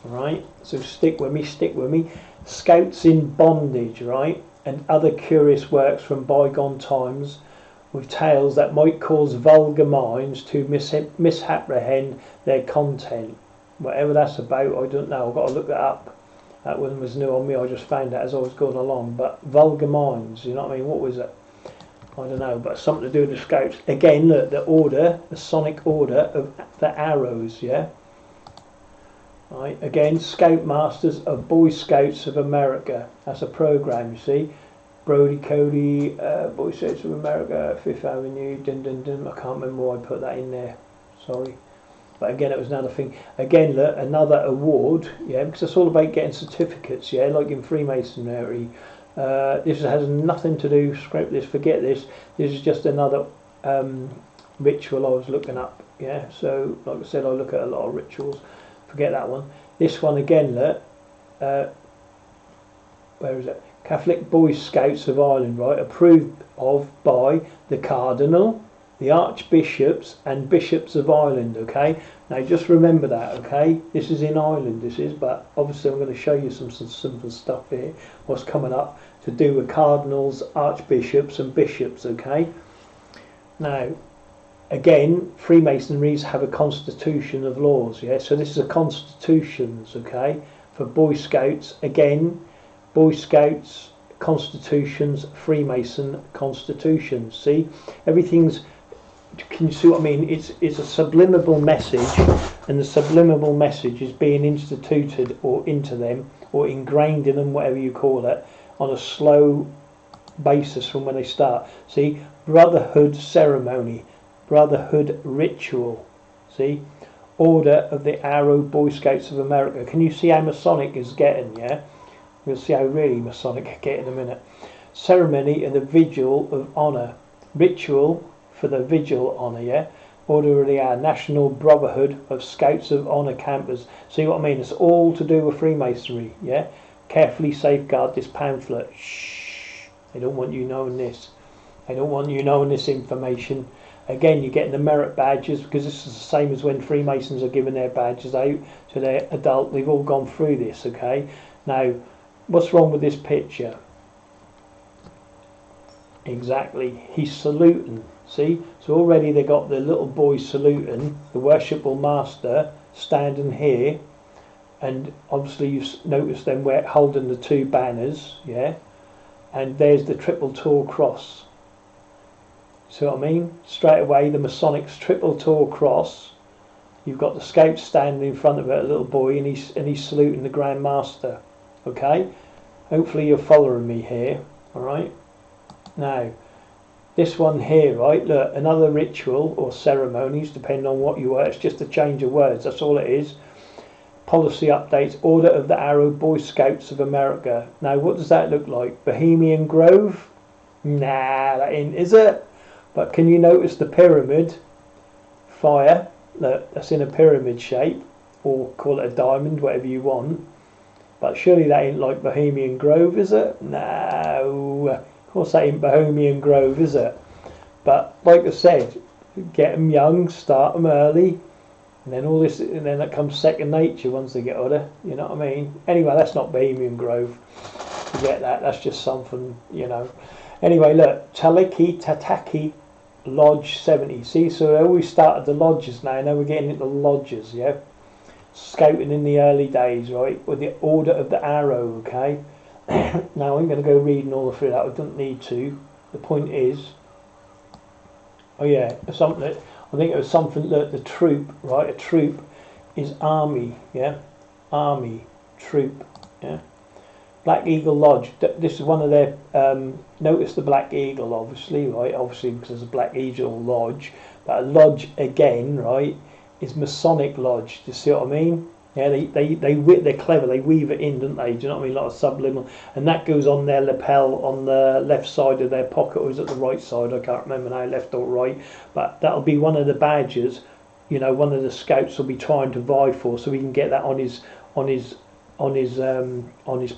right? So stick with me. Scouts in bondage, right, and other curious works from bygone times, with tales that might cause vulgar minds to misapprehend their content. Whatever that's about, I don't know. I've got to look that up. That one was new on me. I just found that as I was going along. But vulgar minds, you know what I mean? What was it? I don't know. But something to do with the Scouts. Again, look, the order, the Sonic Order of the Arrows, yeah? Right. Again, Scoutmasters of Boy Scouts of America. That's a program, you see. Brody Cody, Boy Scouts of America, 5th Avenue, I can't remember why I put that in there, sorry. But again, it was another thing. Again, look, another award, yeah, because it's all about getting certificates, yeah, like in Freemasonry. This has nothing to do, scrap this, forget this. This is just another ritual I was looking up, yeah. So, like I said, I look at a lot of rituals. Forget that one. This one again, look, where is it? Catholic Boy Scouts of Ireland, right? Approved of by the Cardinal, the archbishops and bishops of Ireland, okay? Now just remember that, okay? This is in Ireland, this is, but obviously I'm going to show you some simple stuff here, what's coming up to do with cardinals, archbishops and bishops, okay? Now, again, Freemasonries have a constitution of laws, yeah? So this is a constitutions, okay? For Boy Scouts, again, Boy Scouts, constitutions, Freemason constitutions, see? Everything's, can you see what I mean? It's a subliminal message, and the subliminal message is being instituted or into them or ingrained in them, whatever you call it, on a slow basis from when they start. See, brotherhood ceremony, brotherhood ritual, see, Order of the Arrow Boy Scouts of America. Can you see how Masonic is getting, yeah? We'll see how really Masonic are getting in a minute. Ceremony and the vigil of honour, ritual for the vigil honour, yeah? Order of the Arrow, National Brotherhood of Scouts of Honour Campers. See what I mean? It's all to do with Freemasonry, yeah? Carefully safeguard this pamphlet. Shh. They don't want you knowing this. They don't want you knowing this information. Again, you're getting the merit badges, because this is the same as when Freemasons are giving their badges out to their adult. They've all gone through this, okay? Now, what's wrong with this picture? Exactly, he's saluting, see? So already they got the little boy saluting, the worshipful master standing here, and obviously you've noticed them holding the two banners, yeah? And there's the triple tall cross. See what I mean? Straight away, the Masonic's triple tall cross. You've got the Scouts standing in front of it, a little boy, and he's saluting the Grand Master. Okay? Hopefully you're following me here. Alright? Now, this one here, right? Look, another ritual or ceremonies, depending on what you are. It's just a change of words. That's all it is. Policy updates. Order of the Arrow Boy Scouts of America. Now, what does that look like? Bohemian Grove? Nah, that ain't, is it? But can you notice the pyramid? Fire. Look, that's in a pyramid shape. Or call it a diamond, whatever you want. But surely that ain't like Bohemian Grove, is it? No. Of course that ain't Bohemian Grove, is it? But like I said, get them young, start them early. And then all this, and then that comes second nature once they get older. You know what I mean? Anyway, that's not Bohemian Grove. Forget that. That's just something, you know. Anyway, look, Taliki Tataki Lodge 70. See, so they always started the lodges now we're getting into lodges, yeah? Scouting in the early days, right? With the Order of the Arrow, okay? Now I'm going to go reading all through that. I don't need to. The point is, oh yeah, something that, I think it was something that the troop, right? A troop is army, yeah? Army, troop, yeah? Black Eagle Lodge. This is one of their. Notice the Black Eagle, obviously, right? Obviously, because there's a Black Eagle Lodge. But a lodge again, right, is Masonic Lodge. Do you see what I mean? Yeah, they're clever. They weave it in, don't they? Do you know what I mean? Like a subliminal, and that goes on their lapel on the left side of their pocket, or is it the right side? I can't remember now, left or right. But that'll be one of the badges. You know, one of the scouts will be trying to vie for, so we can get that on his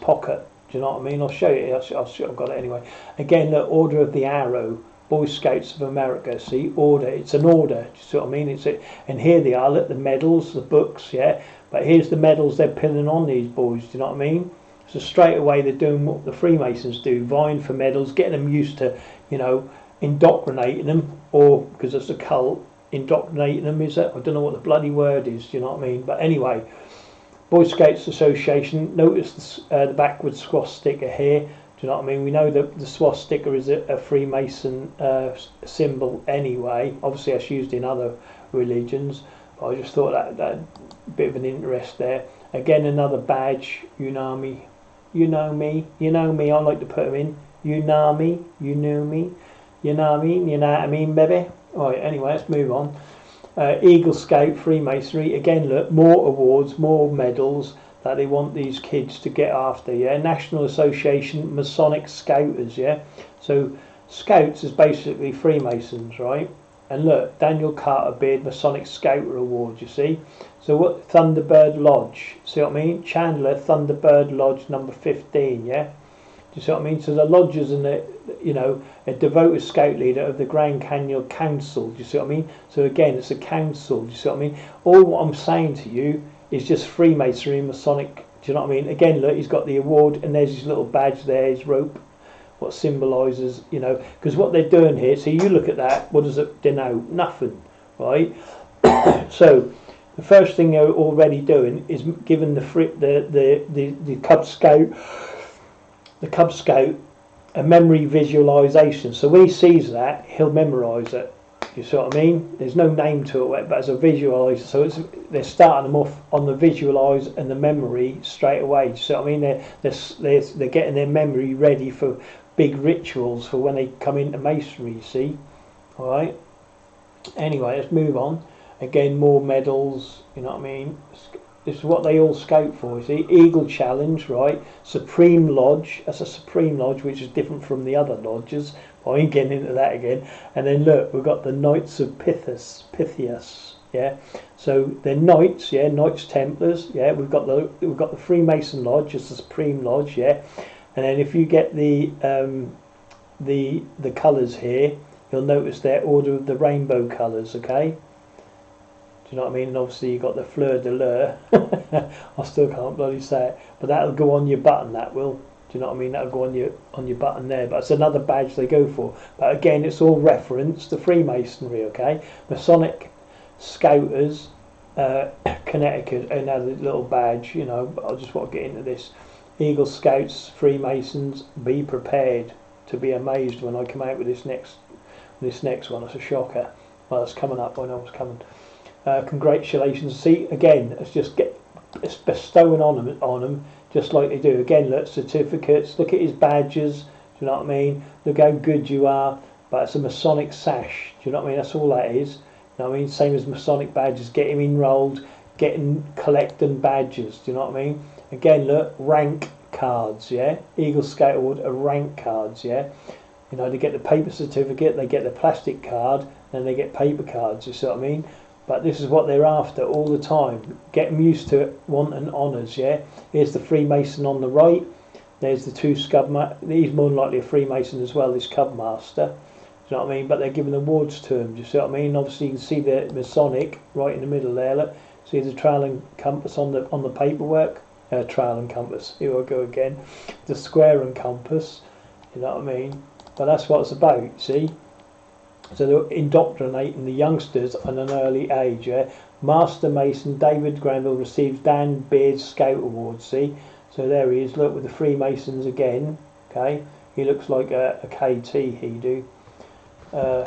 pocket. Do you know what I mean? I'll show you. I've got it anyway. Again, the Order of the Arrow, Boy Scouts of America. See, order. It's an order. Do you see what I mean? And here they are. Look, the medals, the books. Yeah, but here's the medals they're pinning on these boys. Do you know what I mean? So straight away they're doing what the Freemasons do, vying for medals, getting them used to, you know, indoctrinating them, or because it's a cult, indoctrinating them. Is it? I don't know what the bloody word is. Do you know what I mean? But anyway. Boy Scouts Association, notice the backward swastika here. Do you know what I mean? We know that the swastika is a Freemason symbol anyway. Obviously that's used in other religions, but I just thought that bit of an interest there. Again, another badge, Unami. You know me, I like to put them in. Unami, you know me, you know what I mean, baby? Alright, anyway, let's move on. Eagle Scout Freemasonry, again look, more awards, more medals that they want these kids to get after, yeah? National Association Masonic Scouters, yeah? So Scouts is basically Freemasons, right? And look, Daniel Carter Beard Masonic Scouter Award, you see? So what, Thunderbird Lodge, see what I mean? Chandler Thunderbird Lodge number 15, yeah? Do you see what I mean? So the lodges and the, you know, a devoted scout leader of the Grand Canyon Council. Do you see what I mean? So again, it's a council. Do you see what I mean? All what I'm saying to you is just Freemasonry and Masonic. Do you know what I mean? Again, look, he's got the award, and there's his little badge there, his rope, what symbolises, you know, because what they're doing here. So you look at that. What does it denote? Nothing, right? So the first thing they're already doing is giving the Cub Scout. The Cub Scout a memory visualization. So when he sees that, he'll memorize it. You see what I mean? There's no name to it, but as a visualizer. So they're starting them off on the visualize and the memory straight away. You see what I mean? They're getting their memory ready for big rituals for when they come into Masonry. You see, all right. Anyway, let's move on. Again, more medals. You know what I mean? This is what they all scout for, you see. Eagle Challenge, right? Supreme Lodge. That's a Supreme Lodge, which is different from the other lodges. I ain't getting into that again. And then look, we've got the Knights of Pythias, yeah. So they're Knights, yeah, Knights Templars, yeah. We've got the Freemason Lodge, it's the Supreme Lodge, yeah. And then if you get the colours here, you'll notice they're Order of the Rainbow colours, okay? You know what I mean? And obviously you got the fleur de lis. I still can't bloody say it, but that'll go on your button. That will. Do you know what I mean? That'll go on your button there. But it's another badge they go for. But again, it's all reference to Freemasonry. Okay, Masonic Scouters, Connecticut, another little badge. You know, but I just want to get into this. Eagle Scouts, Freemasons, be prepared to be amazed when I come out with this next one. It's a shocker. Well, it's coming up. I know it's coming. Congratulations. See, again, it's bestowing on them just like they do. Again, look, certificates, look at his badges, do you know what I mean? Look how good you are. But it's a Masonic sash, do you know what I mean? That's all that is. You know what I mean? Same as Masonic badges, get him enrolled, collecting badges, do you know what I mean? Again, look, rank cards, yeah? Eagle Scout Award are rank cards, yeah? You know, they get the paper certificate, they get the plastic card, then they get paper cards, you see what I mean? But this is what they're after all the time. Get them used to it, wanting honours, yeah? Here's the Freemason on the right. There's the two he's more than likely a Freemason as well, this Cub Master. Do you know what I mean? But they're giving awards to him, do you see what I mean? Obviously you can see the Masonic right in the middle there, look. See the trail and compass on the paperwork? Trail and compass, here I go again. The square and compass, you know what I mean? But that's what it's about, see? So they're indoctrinating the youngsters at an early age, yeah? Master Mason David Granville receives Dan Beard's Scout Award, see? So there he is, look, with the Freemasons again, okay? He looks like a KT, he do. Yeah,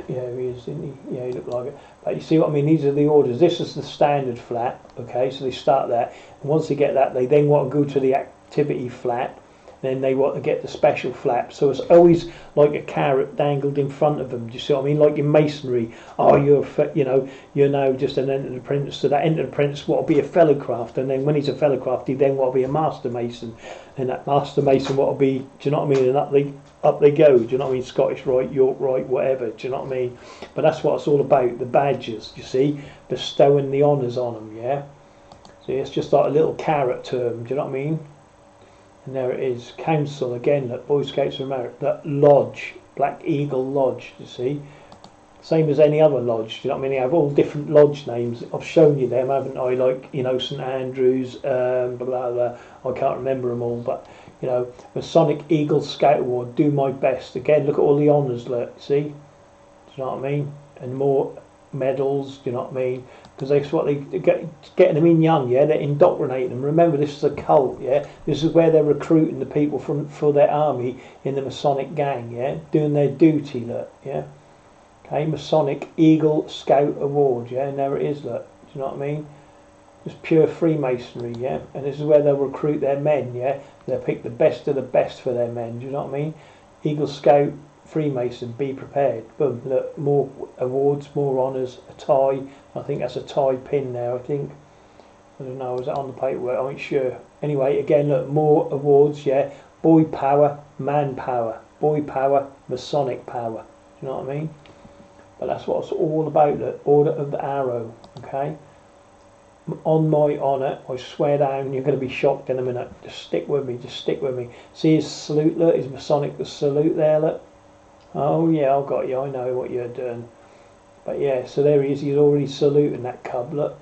he is, isn't he? Yeah, he looked like it. But you see what I mean? These are the orders. This is the standard flat, okay? So they start that. And once they get that, they then want to go to the activity flat. Then they want to get the special flap. So it's always like a carrot dangled in front of them. Do you see what I mean? Like in Masonry, oh, you're now just an entered apprentice. So that entered apprentice will be a fellow craft, and then when he's a fellow craft, he then will be a master mason, and that master mason will be, do you know what I mean? And up they go. Do you know what I mean? Scottish Rite, York Rite, whatever. Do you know what I mean? But that's what it's all about. The badges, you see, bestowing the honours on them. Yeah. See, it's just like a little carrot term. Do you know what I mean? And there it is, council again, look, Boy Scouts of America, that lodge, Black Eagle Lodge, you see, same as any other lodge, do you know what I mean? They have all different lodge names. I've shown you them, haven't I? Like, you know, St Andrews, blah, blah, blah. I can't remember them all, but, you know, Masonic Eagle Scout Award, do my best. Again, look at all the honours, look, see? Do you know what I mean? And more medals, do you know what I mean? Because that's what they getting them in young, yeah. They're indoctrinating them. Remember, this is a cult, yeah. This is where they're recruiting the people for their army in the Masonic gang, yeah, doing their duty, look, yeah. Okay, Masonic Eagle Scout Award, yeah, and there it is, look. Do you know what I mean? Just pure Freemasonry, yeah. And this is where they'll recruit their men, yeah. They'll pick the best of the best for their men. Do you know what I mean? Eagle Scout. Freemason, be prepared. Boom, look, more awards, more honours, a tie. I think that's a tie pin there, I think. I don't know, is that on the paperwork? I ain't sure. Anyway, again, look, more awards, yeah. Boy power, man power. Boy power, Masonic power. Do you know what I mean? But that's what it's all about, look. Order of the Arrow, okay? on my honour, I swear down, you're going to be shocked in a minute. Just stick with me, just stick with me. See his salute, look, his Masonic salute there, look. Oh yeah, I've got you, I know what you're doing. But yeah, so there he is, he's already saluting that cub, look.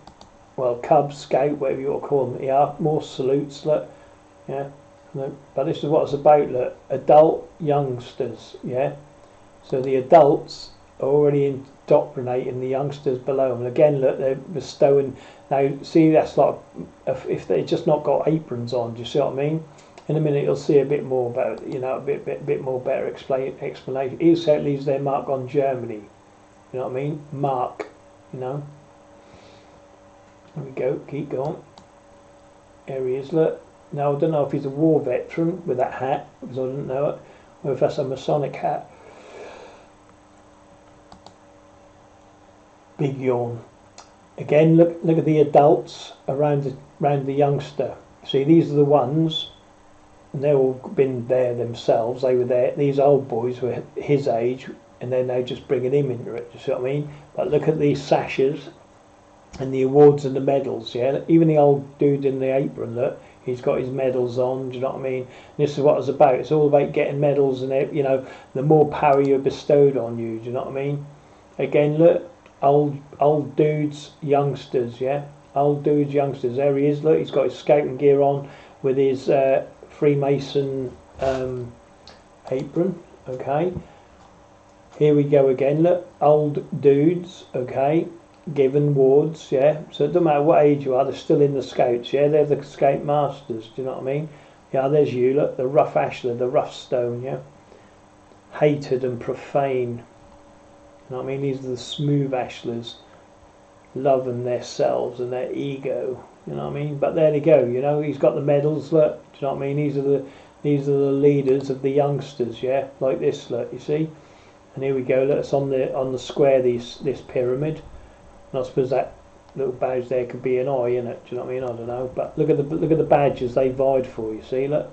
Well, cub, scout, whatever you want to call them. Yeah, more salutes, look. Yeah, look. But this is what it's about, look. Adult youngsters, yeah. So the adults are already indoctrinating the youngsters below them. And again, look, they're bestowing. Now, see, that's like if they just not got aprons on. Do you see what I mean? In a minute, you'll see a bit more about, you know, a bit more better explanation. Here's how it leaves their mark on Germany. You know what I mean? Mark, you know. There we go. Keep going. There he is. Look. Now I don't know if he's a war veteran with that hat, because I didn't know it, or if that's a Masonic hat. Big yawn. Again, look at the adults around the youngster. See, these are the ones, and they've all been there themselves. They were there. These old boys were his age, and then they're just bringing him into it. Do you see what I mean? But look at these sashes and the awards and the medals. Yeah, even the old dude in the apron. Look, he's got his medals on. Do you know what I mean? This is what it's about. It's all about getting medals, and you know, the more power you're bestowed on you. Do you know what I mean? Again, look. Old dudes, youngsters, yeah? Old dudes, youngsters. There he is, look, he's got his scouting gear on with his Freemason apron, okay? Here we go again, look, old dudes, okay? Given wards, yeah? So it doesn't matter what age you are, they're still in the scouts, yeah? They're the scout masters, do you know what I mean? Yeah, there's you, look, the rough ashler, the rough stone, yeah? Hated and profane. You know what I mean? These are the smooth ashlers, loving themselves and their ego. You know what I mean? But there they go. You know, he's got the medals. Look, do you know what I mean? These are the leaders of the youngsters. Yeah, like this. Look, you see. And here we go. Look, it's on the square. This pyramid. And I suppose that little badge there could be an eye in it. Do you know what I mean? I don't know. But look at the badges they vied for. You see, look.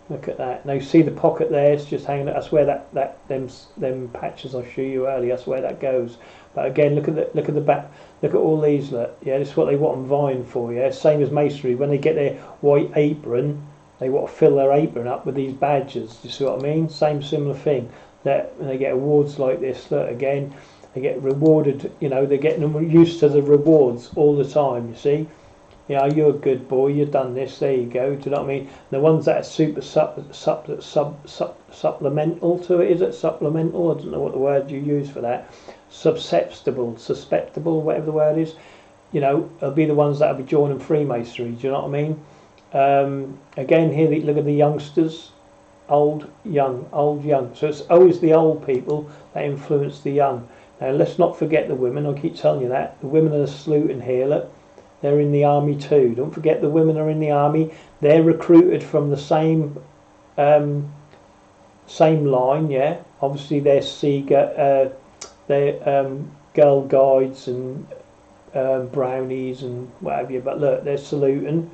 Look at that. Now you see the pocket there, it's just hanging. That's where them patches I showed you earlier, that's where that goes. But again, look at the back, look at all these, look. Yeah, this is what they want them vying for, yeah. Same as masonry, when they get their white apron, they want to fill their apron up with these badges. Do you see what I mean? Same similar thing. That when they get awards like this, look again, they get rewarded, you know, they're getting them used to the rewards all the time, you see. Yeah, you're a good boy, you've done this, there you go, do you know what I mean? The ones that are super supplemental to it, is it supplemental? I don't know what the word you use for that. Susceptible, whatever the word is. You know, it'll be the ones that will be joining Freemasonry, do you know what I mean? Again, here, look at the youngsters. Old, young. So it's always the old people that influence the young. Now, let's not forget the women, I keep telling you that. The women are saluting here, look. They're in the army too. Don't forget the women are in the army. They're recruited from the same line, yeah. Obviously they're girl guides and brownies and what have you. But look, they're saluting.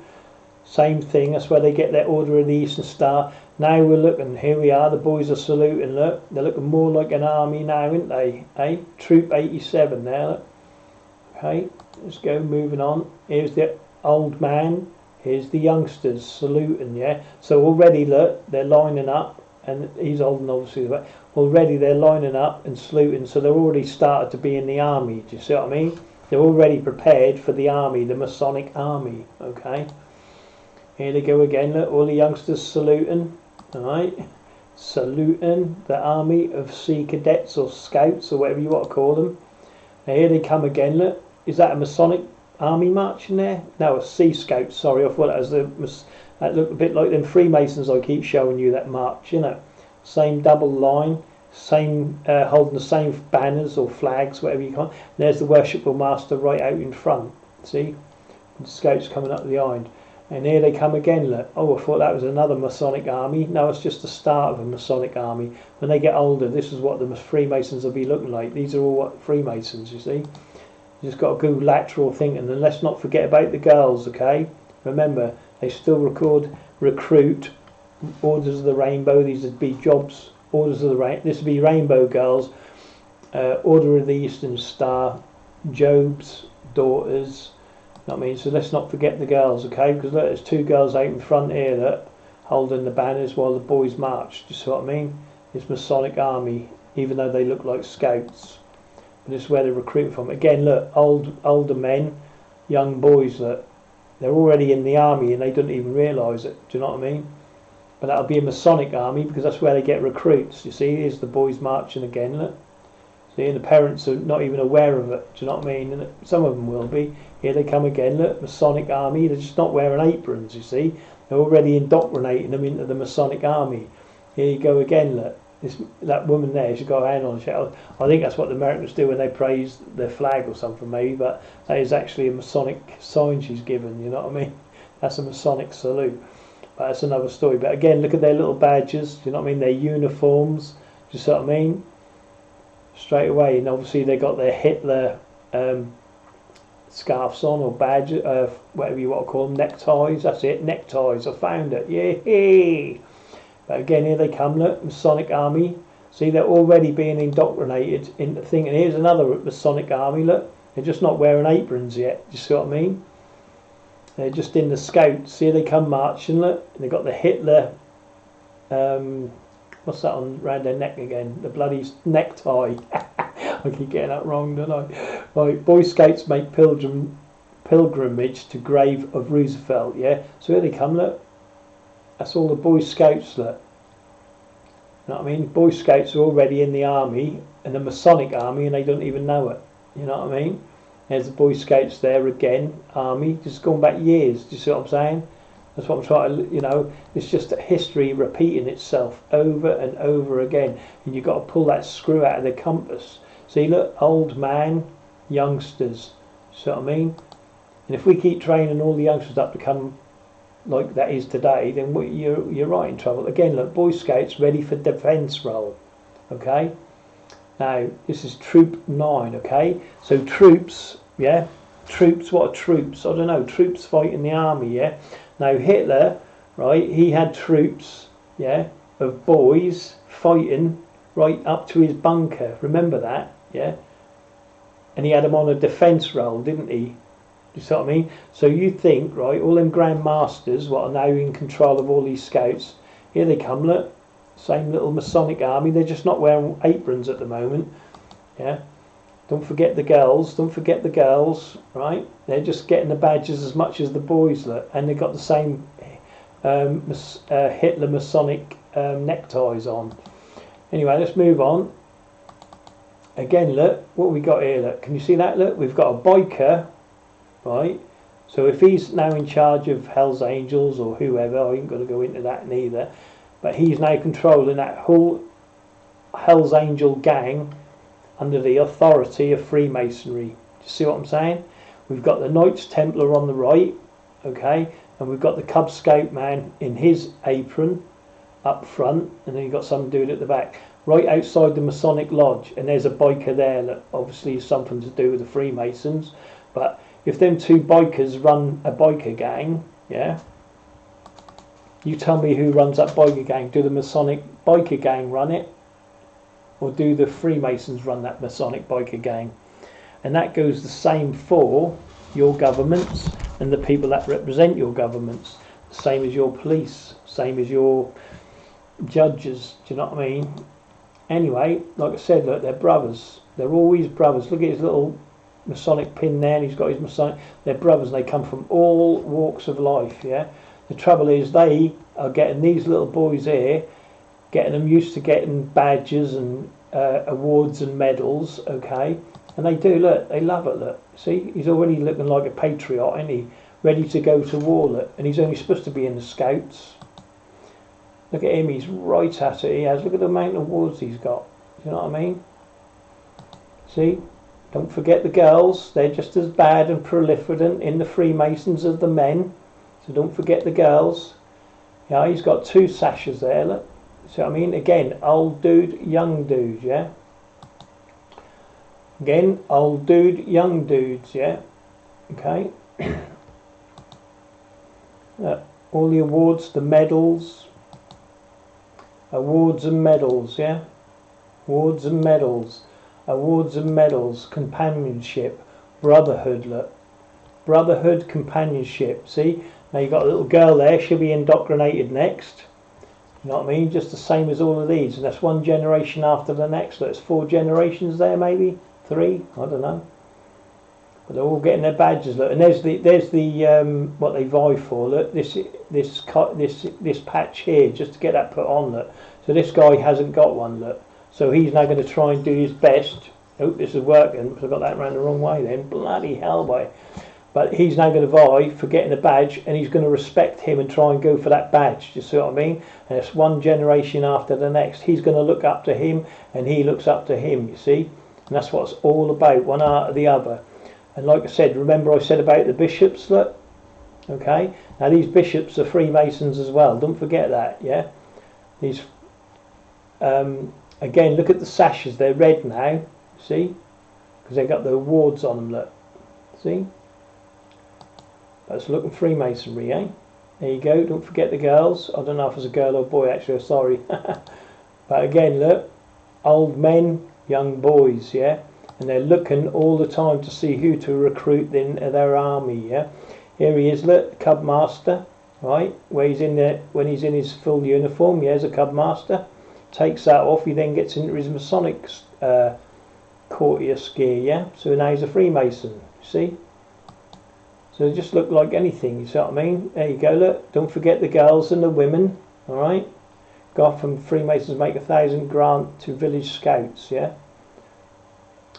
Same thing. That's where they get their Order of the Eastern Star. Now we're looking. Here we are. The boys are saluting. Look, they're looking more like an army now, aren't they? Hey, Troop 87 there. Look. Okay. Let's go, moving on. Here's the old man. Here's the youngsters saluting, yeah. So already, look, they're lining up, and he's old and obviously, already they're lining up and saluting, so they're already started to be in the army. Do you see what I mean? They're already prepared for the army, the Masonic army, okay. Here they go again, look, all the youngsters saluting, alright. Saluting the army of sea cadets or scouts or whatever you want to call them. Now here they come again, look. Is that a Masonic army march in there? No, a Sea Scouts, sorry, I thought that was that looked a bit like them Freemasons I keep showing you that march, you know. Same double line, same holding the same banners or flags, whatever you call it. There's the worshipful master right out in front, see? The Scouts coming up behind. And here they come again, look. Oh, I thought that was another Masonic army. No, it's just the start of a Masonic army. When they get older, this is what the Freemasons will be looking like. These are all what Freemasons, you see. You just got to go lateral thinking, and let's not forget about the girls, okay? Remember, they still recruit Orders of the Rainbow. These would be jobs, Orders of the Rainbow. This would be Rainbow Girls, Order of the Eastern Star, Job's daughters, know what I mean? So let's not forget the girls, okay? Because look, there's 2 girls out in front here that holding the banners while the boys march. Do you see what I mean? It's Masonic Army, even though they look like scouts. But it's where they're recruiting from. Again, look, older men, young boys, look, they're already in the army and they don't even realise it. Do you know what I mean? But that'll be a Masonic army because that's where they get recruits. You see, here's the boys marching again, look. See, and the parents are not even aware of it. Do you know what I mean? And some of them will be. Here they come again, look, Masonic army. They're just not wearing aprons, you see. They're already indoctrinating them into the Masonic army. Here you go again, look. That woman there, she's got a hand on her shoulder. I think that's what the Americans do when they praise their flag or something, maybe. But that is actually a Masonic sign she's given, you know what I mean? That's a Masonic salute. But that's another story. But again, look at their little badges. Do you know what I mean? Their uniforms. Do you see what I mean? Straight away. And obviously they got their Hitler scarves on, or badges, whatever you want to call them, neckties. That's it, neckties. I found it. Yeah. But again, here they come. Look, Masonic army. See, they're already being indoctrinated into thinking. Here's another Masonic army. Look, they're just not wearing aprons yet. Do you see what I mean? They're just in the scouts. See, they come marching. Look, they got the Hitler. What's that on round their neck again? The bloody necktie. I keep getting that wrong, don't I? Right, Boy Scouts make pilgrimage to grave of Roosevelt. Yeah. So here they come. Look, that's all the Boy Scouts. Look. You know what I mean? Boy Scouts are already in the army, and the Masonic army, and they don't even know it. You know what I mean? There's the Boy Scouts there again, army, just going back years. Do you see what I'm saying? That's what I'm trying to, you know, it's just history repeating itself over and over again. And you've got to pull that screw out of the compass. See, look, old man, youngsters. See what I mean? And if we keep training all the youngsters up to come like that is today, then you're right in trouble. Again, look, Boy Scouts ready for defence role. Okay? Now, this is Troop 9, okay? So troops, yeah? Troops, what are troops? I don't know. Troops fight in the army, yeah? Now, Hitler, right, he had troops, yeah, of boys fighting right up to his bunker. Remember that, yeah? And he had them on a defence role, didn't he? You see what I mean? So you think, right, all them Grand Masters, what are now in control of all these scouts, here they come, look. Same little Masonic army. They're just not wearing aprons at the moment. Yeah. Don't forget the girls. Don't forget the girls. Right. They're just getting the badges as much as the boys look, and they've got the same Hitler Masonic neckties on. Anyway, let's move on. Again, look what we got here. Look, can you see that? Look, we've got a biker. Right. So if he's now in charge of Hell's Angels or whoever, I ain't going to go into that neither. But he's now controlling that whole Hell's Angel gang under the authority of Freemasonry. Do you see what I'm saying? We've got the Knights Templar on the right, okay, and we've got the Cub Scout man in his apron up front, and then you've got some dude at the back. Right outside the Masonic Lodge, and there's a biker there that obviously has something to do with the Freemasons. But if them 2 bikers run a biker gang, yeah, you tell me who runs that biker gang. Do the Masonic biker gang run it? Or do the Freemasons run that Masonic biker gang? And that goes the same for your governments and the people that represent your governments. Same as your police. Same as your judges. Do you know what I mean? Anyway, like I said, look, they're brothers. They're always brothers. Look at his little Masonic pin there, and he's got his Masonic. They're brothers, and they come from all walks of life, yeah? The trouble is they are getting these little boys here, getting them used to getting badges and awards and medals, okay? And they do, look, they love it, look. See, he's already looking like a patriot, isn't he? Ready to go to war, look. And he's only supposed to be in the Scouts. Look at him, he's right at it, he has. Look at the amount of awards he's got. You know what I mean? See? Don't forget the girls. They're just as bad and proliferant in the Freemasons as the men. So don't forget the girls. Yeah, he's got 2 sashes there, look. See what I mean? Again, old dude, young dude, yeah? Again, old dude, young dudes, yeah? Okay? Look, all the awards, the medals. Awards and medals, yeah? Awards and medals. Awards and medals. Companionship. Brotherhood, look. brotherhood, companionship. See, now you've got a little girl there, she'll be indoctrinated next. You know what I mean? Just the same as all of these, and that's one generation after the next. So it's 4 generations there, maybe 3. I don't know. But they're all getting their badges. Look, and there's the what they vie for. Look, this patch here, just to get that put on. Look, so this guy hasn't got one. Look, so he's now going to try and do his best. Hope this is working, because I got that round the wrong way. Then bloody hell, boy. But he's now going to vie for getting a badge, and he's going to respect him and try and go for that badge. Do you see what I mean? And it's one generation after the next. He's going to look up to him, and he looks up to him. You see, and that's what it's all about. One after the other. And like I said, remember I said about the bishops, look? Okay, now these bishops are Freemasons as well, don't forget that, yeah? These, again, look at the sashes, they're red now, see? Because they've got the awards on them, look, see? That's looking Freemasonry, eh? There you go, don't forget the girls. I don't know if it's a girl or boy, actually, sorry. But again, look, old men, young boys, yeah? And they're looking all the time to see who to recruit in their army. Yeah, here he is, look, Cub Master, right? Where he's in there when he's in his full uniform. Yeah, as a Cub Master, takes that off. He then gets into his Masonic courteous gear. Yeah, so now he's a Freemason. See, so they just look like anything. You see what I mean? There you go. Look, don't forget the girls and the women. All right, Gotham Freemasons make 1,000 grant to village scouts. Yeah.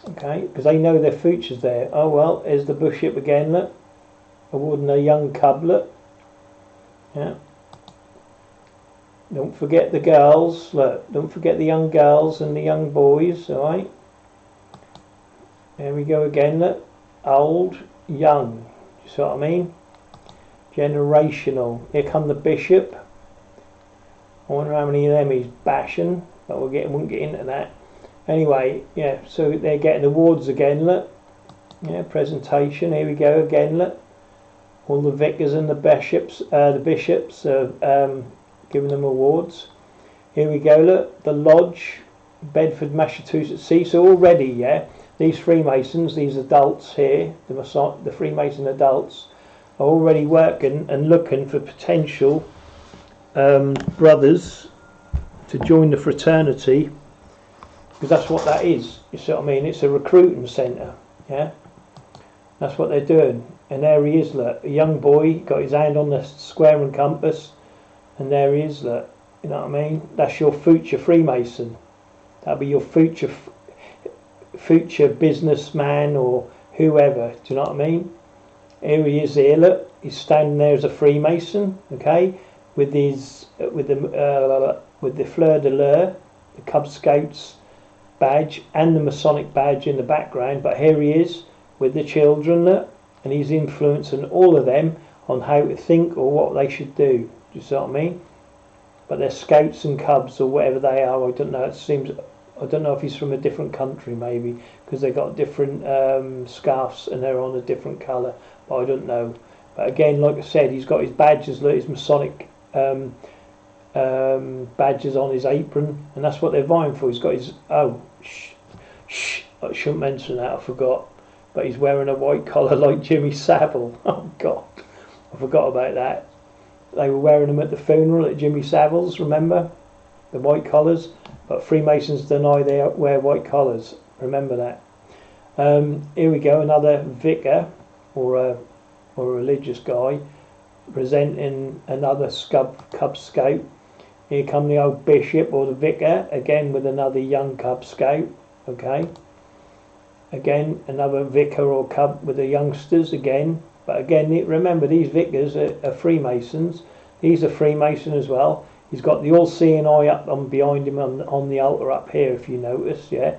Okay, because they know their future's there. Oh well, there's the bishop again, look. Awarding a young cub, look. Yeah. Don't forget the girls, look. Don't forget the young girls and the young boys, alright? There we go again, look. Old, young. You see what I mean? Generational. Here come the bishop. I wonder how many of them he's bashing, but won't get into that. Anyway, yeah, so they're getting awards again, look. Yeah, presentation, here we go again, look. All the vicars and the bishops are giving them awards. Here we go, look, the lodge, Bedford, Massachusetts. See, so already, yeah, these Freemasons, these adults here, the Freemason adults, are already working and looking for potential brothers to join the fraternity. Because that's what that is, you see what I mean? It's a recruiting centre, yeah? That's what they're doing. And there he is, look, a young boy, got his hand on the square and compass, and there he is, look, you know what I mean? That's your future Freemason. That'll be your future businessman or whoever, do you know what I mean? Here he is here, look, he's standing there as a Freemason, okay? With his, with the fleur de lis, the Cub Scouts badge and the Masonic badge in the background, but here he is with the children, look, and he's influencing all of them on how to think or what they should do. Do you see what I mean? But they're scouts and cubs or whatever they are. I don't know. It seems, I don't know if he's from a different country maybe, because they got different scarves and they're on a different colour, but I don't know. But again, like I said, he's got his badges, look, his Masonic badges on his apron, and that's what they're vying for. He's got his, oh, shh, I shouldn't mention that, I forgot, but he's wearing a white collar like Jimmy Savile. Oh God, I forgot about that. They were wearing them at the funeral at Jimmy Savile's, remember? The white collars, but Freemasons deny they wear white collars, remember that. Here we go, another vicar or a religious guy presenting another Cub Scout. Here come the old bishop or the vicar, again with another young Cub Scout, okay. Again, another vicar or Cub with the youngsters again. But again, remember, these vicars are Freemasons. He's a Freemason as well. He's got the all-seeing eye up on behind him on the altar up here, if you notice, yeah.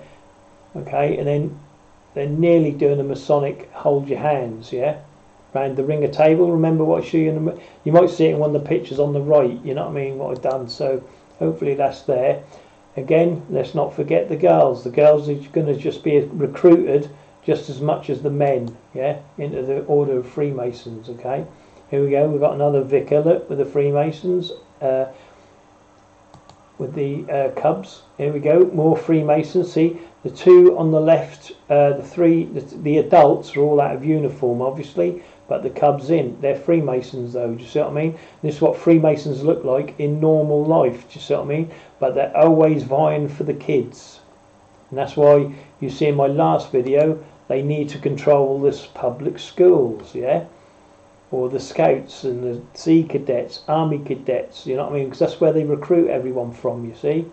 Okay, and then they're nearly doing a Masonic hold your hands, yeah. Round the ringer table. Remember what I showed you? You might see it in one of the pictures on the right. You know what I mean? What I've done. So hopefully that's there. Again, let's not forget the girls. The girls are going to just be recruited just as much as the men, yeah, into the order of Freemasons. Okay. Here we go. We've got another vicar, look, with the Freemasons, with the Cubs. Here we go. More Freemasons. See the two on the left. The adults are all out of uniform, obviously. but the Cubs in. They're Freemasons though, do you see what I mean? This is what Freemasons look like in normal life, do you see what I mean? But they're always vying for the kids. And that's why you see in my last video, they need to control this public schools, yeah? Or the Scouts and the Sea Cadets, Army Cadets, you know what I mean? Because that's where they recruit everyone from, you see?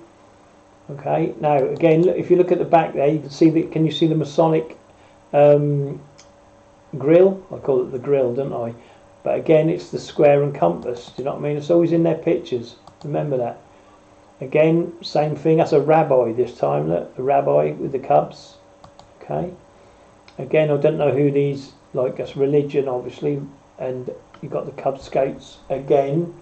Okay, now again, look, if you look at the back there, you can see can you see the Masonic grill? I call it the grill, don't I? But again, it's the square and compass, do you know what I mean? It's always in their pictures, remember that. Again, same thing, that's a rabbi this time, look, a rabbi with the Cubs. Okay, again, I don't know who these, like, that's religion obviously, and you've got the Cub Scouts again.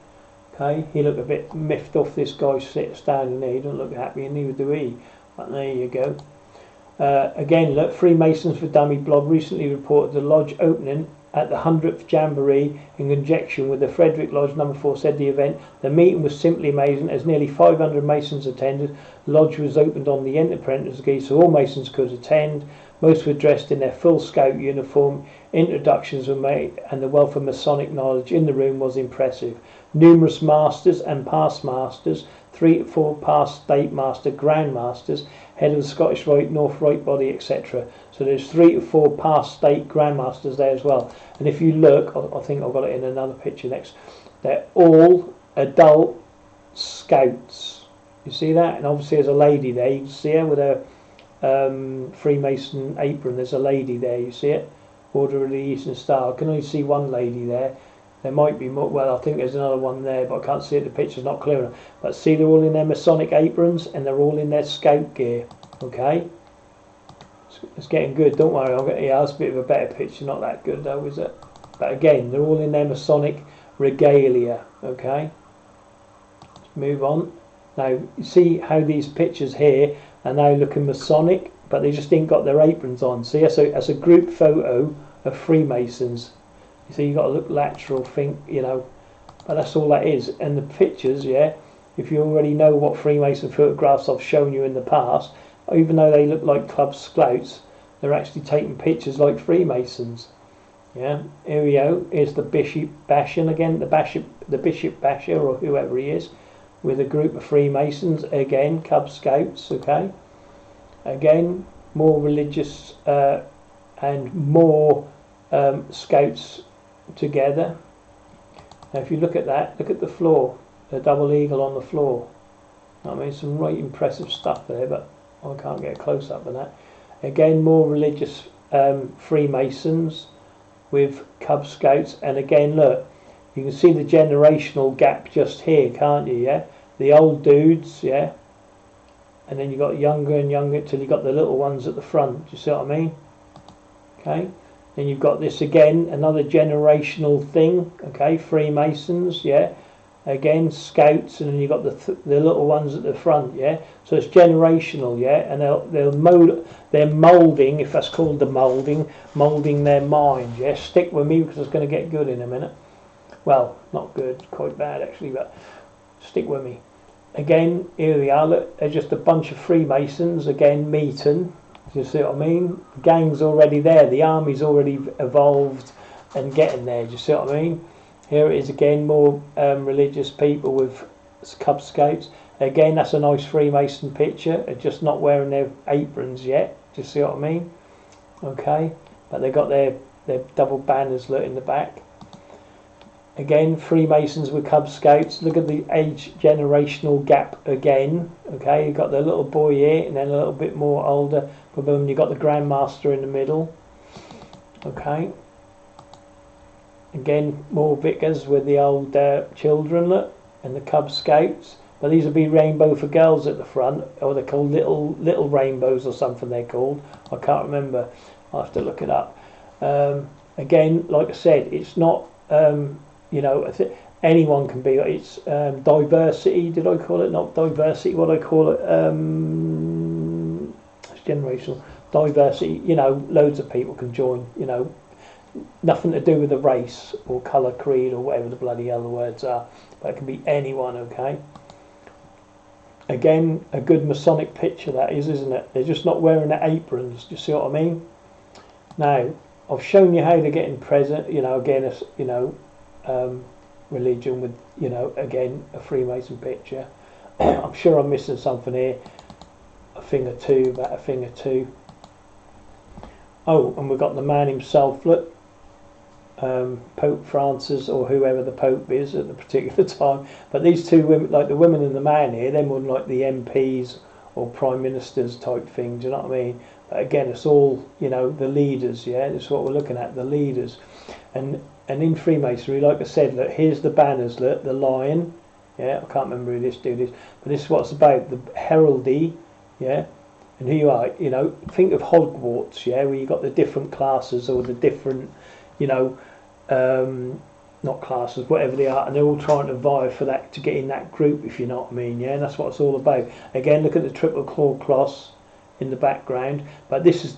Okay, he looked a bit miffed off, this guy standing there, he doesn't look happy, and neither do he, but there you go. Again, look, Freemasons for Dummy blog recently reported the lodge opening at the 100th Jamboree in conjunction with the Frederick Lodge No. 4 said the event. The meeting was simply amazing as nearly 500 Masons attended. The lodge was opened on the Independence Day so all Masons could attend. Most were dressed in their full Scout uniform. Introductions were made and the wealth of Masonic knowledge in the room was impressive. Numerous masters and past masters, 3 to 4 past state master, grand masters, head of the Scottish Rite, North Rite body, etc. So there's 3 to 4 past state grandmasters there as well. And if you look, I think I've got it in another picture next, they're all adult Scouts. You see that? And obviously there's a lady there, you can see her with her Freemason apron. There's a lady there, you see it? Order of the Eastern Star. I can only see one lady there. There might be more, well I think there's another one there, but I can't see it, the picture's not clear enough. But see, they're all in their Masonic aprons and they're all in their Scout gear. Okay? It's getting good, don't worry. Yeah, that's a bit of a better picture, not that good though, is it? But again, they're all in their Masonic regalia. Okay? Let's move on. Now, you see how these pictures here are now looking Masonic, but they just ain't got their aprons on. See, that's a group photo of Freemasons. You see, you've got to look lateral, think, you know, but that's all that is. And the pictures, yeah, if you already know what Freemason photographs I've shown you in the past, even though they look like Club Scouts, they're actually taking pictures like Freemasons. Yeah, here we go. Here's the Bishop Bashan again, the Bishop Basher or whoever he is, with a group of Freemasons again, Cub Scouts. Okay, again, more religious and more Scouts together. Now if you look at that, look at the floor, the double eagle on the floor. I mean, some right impressive stuff there, but I can't get a close up of that. Again, more religious Freemasons with Cub Scouts, and again, look, you can see the generational gap just here, can't you? Yeah, the old dudes, yeah, and then you got younger and younger till you got the little ones at the front. Do you see what I mean? Okay. Then you've got this again, another generational thing. Okay, Freemasons, yeah. Again, Scouts, and then you've got the little ones at the front, yeah. So it's generational, yeah. And they're moulding, if that's called the moulding their mind, yeah. Stick with me because it's going to get good in a minute. Well, not good, quite bad actually, but stick with me. Again, here we are. Look, they're just a bunch of Freemasons again meeting. You see what I mean? The gang's already there, the army's already evolved and getting there. Do you see what I mean? Here it is again, more religious people with Cub Scouts. Again, that's a nice Freemason picture. They're just not wearing their aprons yet. Do you see what I mean? Okay, but they got their double banners in the back. Again, Freemasons with Cub Scouts. Look at the age generational gap again. Okay, you've got the little boy here and then a little bit more older. Boom, you've got the Grandmaster in the middle. Okay. Again, more vicars with the old children, look, and the Cub Scouts. But these will be rainbow for girls at the front, or they're called little rainbows or something they're called. I can't remember. I'll have to look it up. Again, like I said, it's not... you know, anyone can be. It's diversity. Did I call it? Not diversity. What I call it? It's generational diversity. You know, loads of people can join. You know, nothing to do with the race or colour, creed, or whatever the bloody other words are. But it can be anyone. Okay. Again, a good Masonic picture that is, isn't it? They're just not wearing their aprons. Do you see what I mean? Now, I've shown you how they're getting present. You know, again, religion with, again, a Freemason picture. I'm sure I'm missing something here. About a thing or two. Oh, and we've got the man himself, look. Pope Francis, or whoever the Pope is at the particular time. But these two women, like the women and the man here, they're more like the MPs or Prime Ministers type thing, do you know what I mean? But again, it's all, the leaders, yeah? That's what we're looking at, the leaders. And in Freemasonry, like I said, look, here's the banners, look, the lion, yeah? I can't remember who this dude is, but this is what it's about, the heraldry, yeah? And here you are, think of Hogwarts, yeah, where you've got the different classes or the different, not classes, whatever they are, and they're all trying to vie for that, to get in that group, if you know what I mean, yeah, and that's what it's all about. Again, look at the triple claw cross in the background, but this is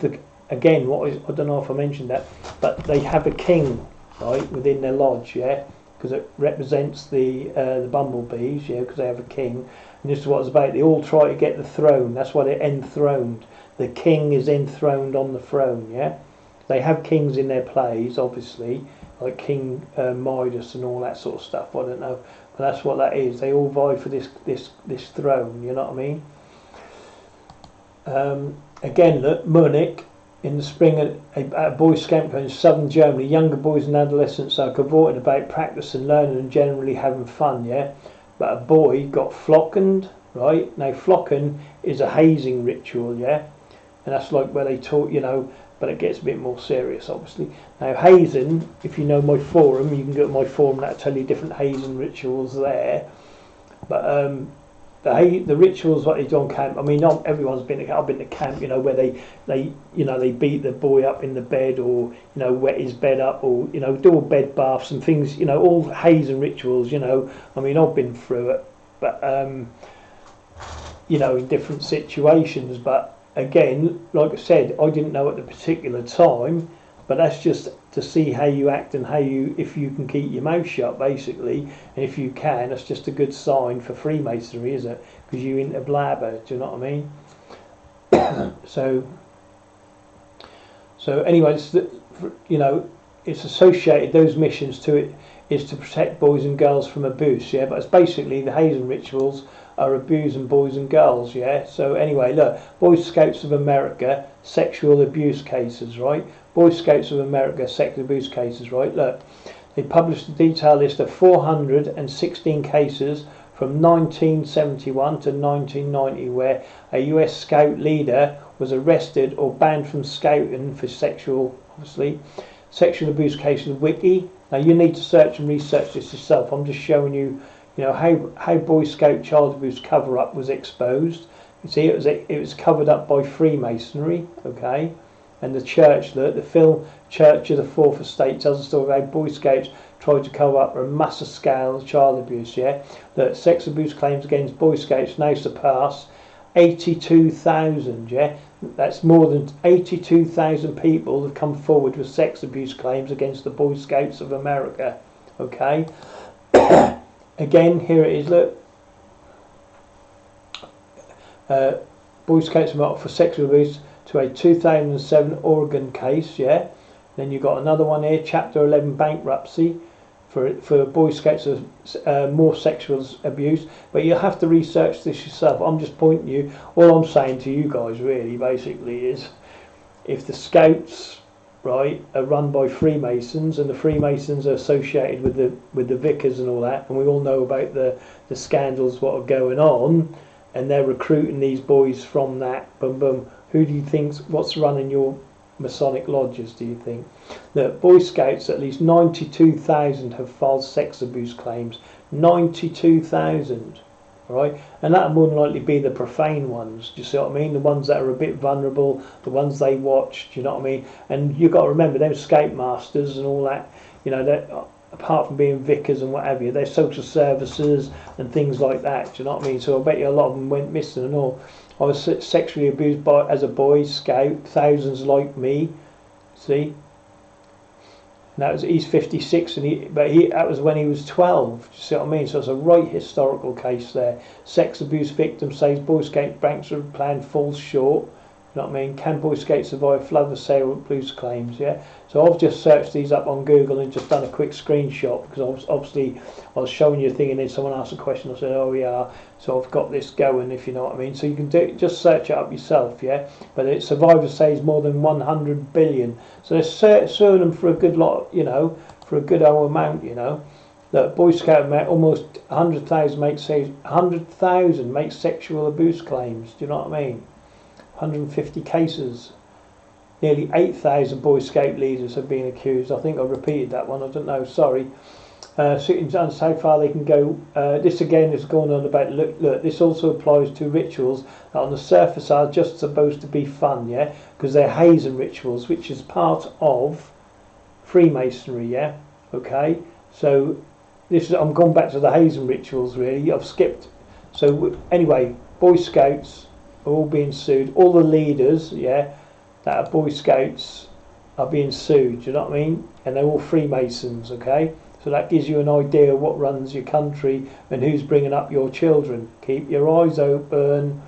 again, I don't know if I mentioned that, but they have a king, right, within their lodge, yeah, because it represents the bumblebees, yeah, because they have a king, and this is what it's about. They all try to get the throne, that's why they're enthroned. The king is enthroned on the throne, yeah. They have kings in their plays, obviously, like King Midas and all that sort of stuff. I don't know, but that's what that is. They all vie for this throne. You know what I mean? Again, look, Munich in the spring at a Boy Scout camp in southern Germany. Younger boys and adolescents are cavorting about, practicing, learning, and generally having fun. Yeah, but a boy got flockened. Right now, flocken is a hazing ritual. Yeah, and that's like where they taught, but it gets a bit more serious, obviously. Now, hazing, if you know my forum, you can go to my forum, that'll tell you different hazing rituals there. But the rituals what they do on camp, I mean, not everyone's been to, I've been to camp, where they beat the boy up in the bed, or, wet his bed up, or, do all bed baths and things, all hazing rituals, I mean, I've been through it, but, in different situations, but again, like I said, I didn't know at the particular time, but that's just to see how you act and if you can keep your mouth shut, basically. And if you can, that's just a good sign for Freemasonry, isn't it? Because you're into blabber, do you know what I mean? so anyway, it's associated, those missions to it is to protect boys and girls from abuse, yeah? But it's basically the hazing rituals are abusing boys and girls, yeah? So anyway, look, Boy Scouts of America, sexual abuse cases, right? Boy Scouts of America, sexual abuse cases, right? Look, they published a detailed list of 416 cases from 1971 to 1990 where a US Scout leader was arrested or banned from scouting for sexual abuse cases. Wiki. Now you need to search and research this yourself. I'm just showing you, how Boy Scout child abuse cover-up was exposed. You see, it was covered up by Freemasonry, okay? And the church, the film Church of the Fourth Estate tells a story of how Boy Scouts tried to cover up a massive scale of child abuse, yeah? That sex abuse claims against Boy Scouts now surpass 82,000, yeah? That's more than 82,000 people have come forward with sex abuse claims against the Boy Scouts of America, okay? Again, here it is, look. Boy Scouts of America for sexual abuse to a 2007 Oregon case, yeah? Then you've got another one here, Chapter 11 bankruptcy for Boy Scouts of more sexual abuse. But you have to research this yourself. I'm just pointing you, all I'm saying to you guys really basically is, if the Scouts, right, are run by Freemasons, and the Freemasons are associated with the vicars and all that, and we all know about the scandals what are going on, and they're recruiting these boys from that, boom boom, who do you think, what's running your Masonic lodges, do you think? The Boy Scouts, at least 92,000 have filed sex abuse claims. 92,000, right? And that will more than likely be the profane ones, do you see what I mean? The ones that are a bit vulnerable, the ones they watch, do you know what I mean? And you've got to remember, them scoutmasters and all that, apart from being vicars and what have you, they're social services and things like that, do you know what I mean? So I bet you a lot of them went missing and all. I was sexually abused as a Boy Scout, thousands like me, see? And he's 56, that was when he was 12. Do you see what I mean? So it's a right historical case there. Sex abuse victim says Boy Scout bankruptcy plan falls short. You know what I mean? Can Boy Scouts survive flood of sale abuse claims? Yeah. So I've just searched these up on Google and just done a quick screenshot because obviously I was showing you a thing and then someone asked a question. I said, oh yeah. So I've got this going, if you know what I mean. So you can just search it up yourself, yeah. But survivors say it's more than 100 billion. So they're suing them for a good lot, you know, for a good old amount, you know. That Boy Scout met almost 100,000 make sexual abuse claims. Do you know what I mean? 150 cases. Nearly 8,000 Boy Scout leaders have been accused. I think I repeated that one. I don't know. Sorry. Sitting on how far they can go. This again is going on about. Look. This also applies to rituals that on the surface are just supposed to be fun. Yeah, because they're hazing rituals, which is part of Freemasonry. Yeah. Okay. So I'm going back to the hazing rituals. Really, I've skipped. So anyway, Boy Scouts are all being sued. All the leaders, yeah, that are Boy Scouts are being sued. Do you know what I mean? And they're all Freemasons. Okay. So that gives you an idea of what runs your country and who's bringing up your children. Keep your eyes open.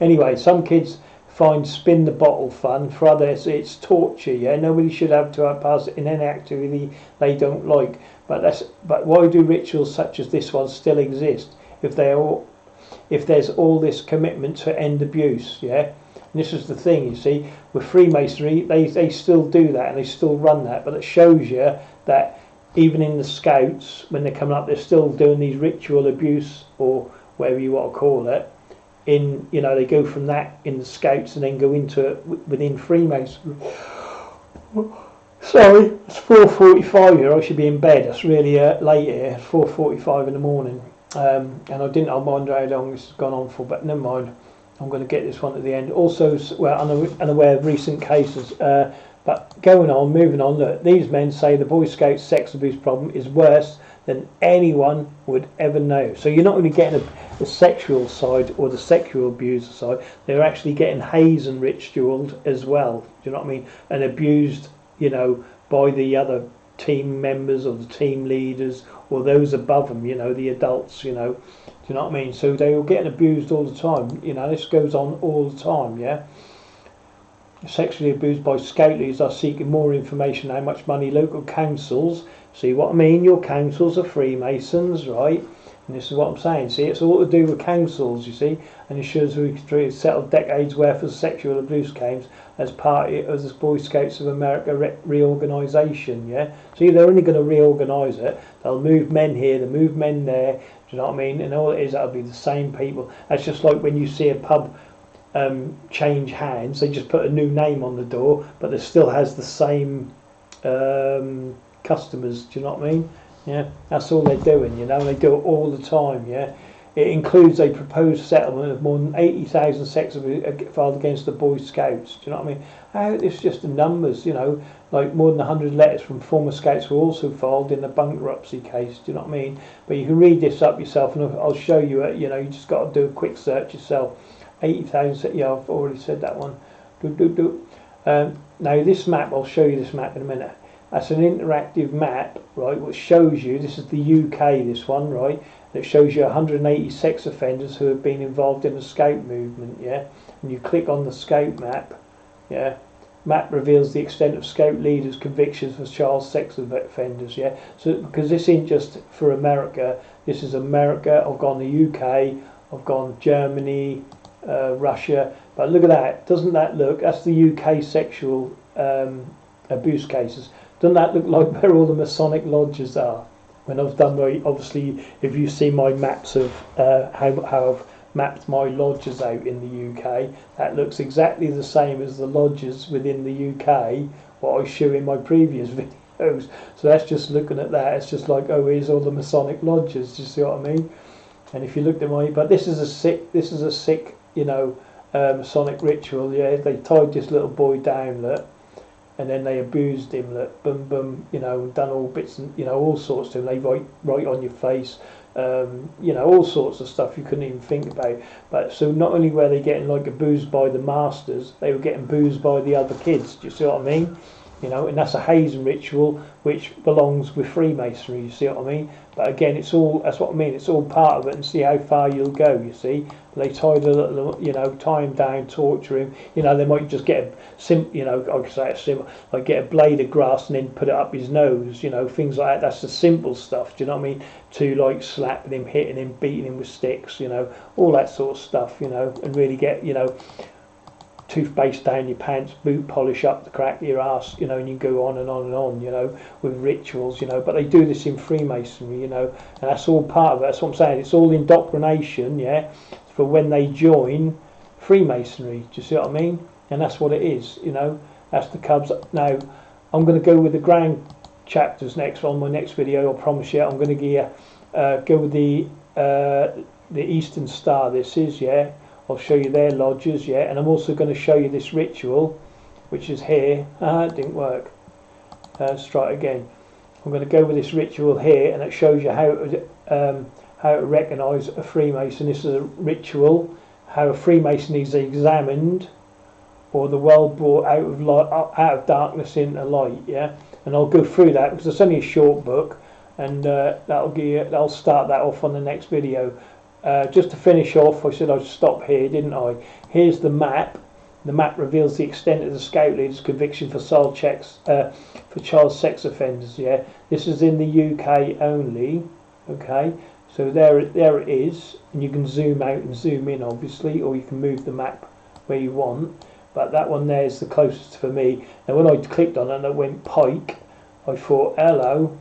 Anyway, some kids find spin the bottle fun. For others, it's torture. Yeah, nobody should have to pass in any activity they don't like. But why do rituals such as this one still exist if there's all this commitment to end abuse? Yeah, and this is the thing. You see, with Freemasonry, they still do that and they still run that. But it shows you that. Even in the Scouts, when they're coming up, they're still doing these ritual abuse, or whatever you want to call it. They go from that in the Scouts and then go into it within Freemasonry. Sorry, it's 4:45 here. I should be in bed. It's really late here. It's 4:45 in the morning, and I wonder how long this has gone on for. But never mind. I'm going to get this one at the end. Also, unaware of recent cases. But moving on, look, these men say the Boy Scout sex abuse problem is worse than anyone would ever know. So you're not only getting the sexual side or the sexual abuser side, they're actually getting hazed and ritualed as well. Do you know what I mean? And abused, by the other team members or the team leaders or those above them, the adults, do you know what I mean? So they were getting abused all the time. This goes on all the time, yeah? Sexually abused by Scout leaders are seeking more information how much money local councils, see what I mean, your councils are Freemasons, right? And this is what I'm saying, see, it's all to do with councils, you see, and ensures we settled decades worth of sexual abuse claims as part of the Boy Scouts of America reorganisation, yeah? See, they're only going to reorganise it, they'll move men here, they'll move men there, do you know what I mean? And all it is, that'll be the same people. That's just like when you see a pub change hands, they just put a new name on the door, but it still has the same customers. Do you know what I mean? Yeah, that's all they're doing. They do it all the time. Yeah, it includes a proposed settlement of more than 80,000 sex abuse filed against the Boy Scouts. Do you know what I mean? It's just the numbers. Like more than 100 letters from former Scouts were also filed in the bankruptcy case. Do you know what I mean? But you can read this up yourself, and I'll show you it. You just got to do a quick search yourself. 80,000, yeah, I've already said that one. Now this map, I'll show you this map in a minute. That's an interactive map, right, which shows you, this is the UK, this one, right, that shows you 180 sex offenders who have been involved in the Scout movement, yeah, and you click on the Scout map, yeah, map reveals the extent of Scout leaders' convictions for child sex offenders, yeah, so because this isn't just for America, this is America, I've gone the UK, I've gone Germany, Russia, but look at that, doesn't that look, that's the UK sexual abuse cases, doesn't that look like where all the Masonic lodges are? When I've done obviously, if you see my maps of how I've mapped my lodges out in the UK, that looks exactly the same as the lodges within the UK, what I show in my previous videos. So that's just looking at that, it's just like, oh, here's all the Masonic lodges, do you see what I mean? And if you looked at but this is a sick, Masonic ritual, yeah, they tied this little boy down, look, and then they abused him, look, boom, boom, done all bits and, all sorts to him, they write on your face, all sorts of stuff you couldn't even think about. But so not only were they getting abused by the masters, they were getting abused by the other kids, do you see what I mean? you know, and that's a hazing ritual which belongs with Freemasonry, you see what I mean? But again, it's all, that's what I mean, it's all part of it, and see how far you'll go, you see. They tie the little, you know, tie him down, torture him, you know, they might just get you know, I could say it's simple, like get a blade of grass and then put it up his nose, you know, things like that. That's the simple stuff, do you know what I mean? To like slapping him, hitting him, beating him with sticks, you know, all that sort of stuff, you know, and really get, you know, toothpaste down your pants, boot polish up the crack of your ass, you know, and you go on and on and on, you know, with rituals, you know. But they do this in Freemasonry, you know, and that's all part of it. That's what I'm saying. It's all indoctrination, yeah, for when they join Freemasonry. Do you see what I mean? And that's what it is, you know. That's the Cubs. Now, I'm going to go with the grand chapters next on my next video. I promise you. I'm going to give you, go with the Eastern Star. This is, yeah. I'll show you their lodges, yeah, and I'm also going to show you this ritual, which is here. It didn't work. Let's try it again. I'm going to go with this ritual here, and it shows you how to recognise a Freemason. This is a ritual, how a Freemason is examined, or the world brought out of light, out of darkness into light, yeah. And I'll go through that because it's only a short book, and that'll give you. I'll start that off on the next video. Just to finish off, I said I'd stop here, didn't I? Here's the map. The map reveals the extent of the Scout leader's conviction for child sex offenders. Yeah, this is in the UK only. Okay, so there it is, and you can zoom out and zoom in, obviously, or you can move the map where you want. But that one there is the closest for me. Now, when I clicked on it and it went Pike, I thought, hello.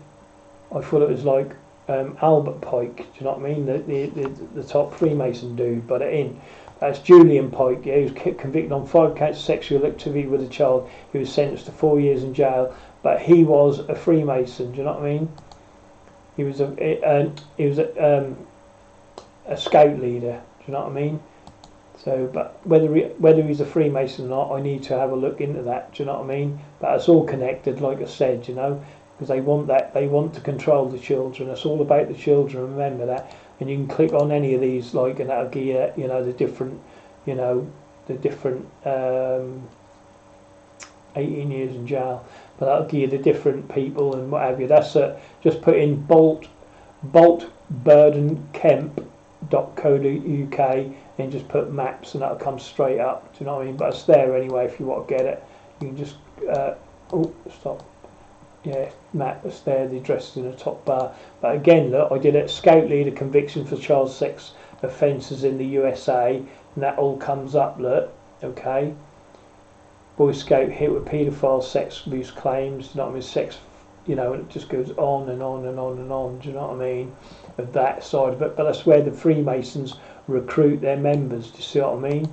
I thought it was like Albert Pike, do you know what I mean? The top Freemason dude, but it ain't. That's Julian Pike. Yeah, he was convicted on 5 counts of sexual activity with a child. He was sentenced to 4 years in jail, but he was a Freemason. Do you know what I mean? He was a scout leader. Do you know what I mean? So, but whether he's a Freemason or not, I need to have a look into that. Do you know what I mean? But it's all connected, like I said, you know. Because they want to control the children. It's all about the children. Remember that. And you can click on any of these, like, and that'll give you, you know, the different, 18 years in jail. But that'll give you the different people and what have you. That's just put in boltburdenkemp.co.uk and just put maps, and that'll come straight up. Do you know what I mean? But it's there anyway if you want to get it. You can just stop. Yeah, map that's there, the address is in the top bar. But again, look, I did a Scout leader conviction for child sex offences in the USA, and that all comes up, look, okay. Boy Scout hit with paedophile sex abuse claims, you know what I mean, sex, you know, and it just goes on and on and on and on, do you know what I mean, of that side of it. But that's where the Freemasons recruit their members, do you see what I mean?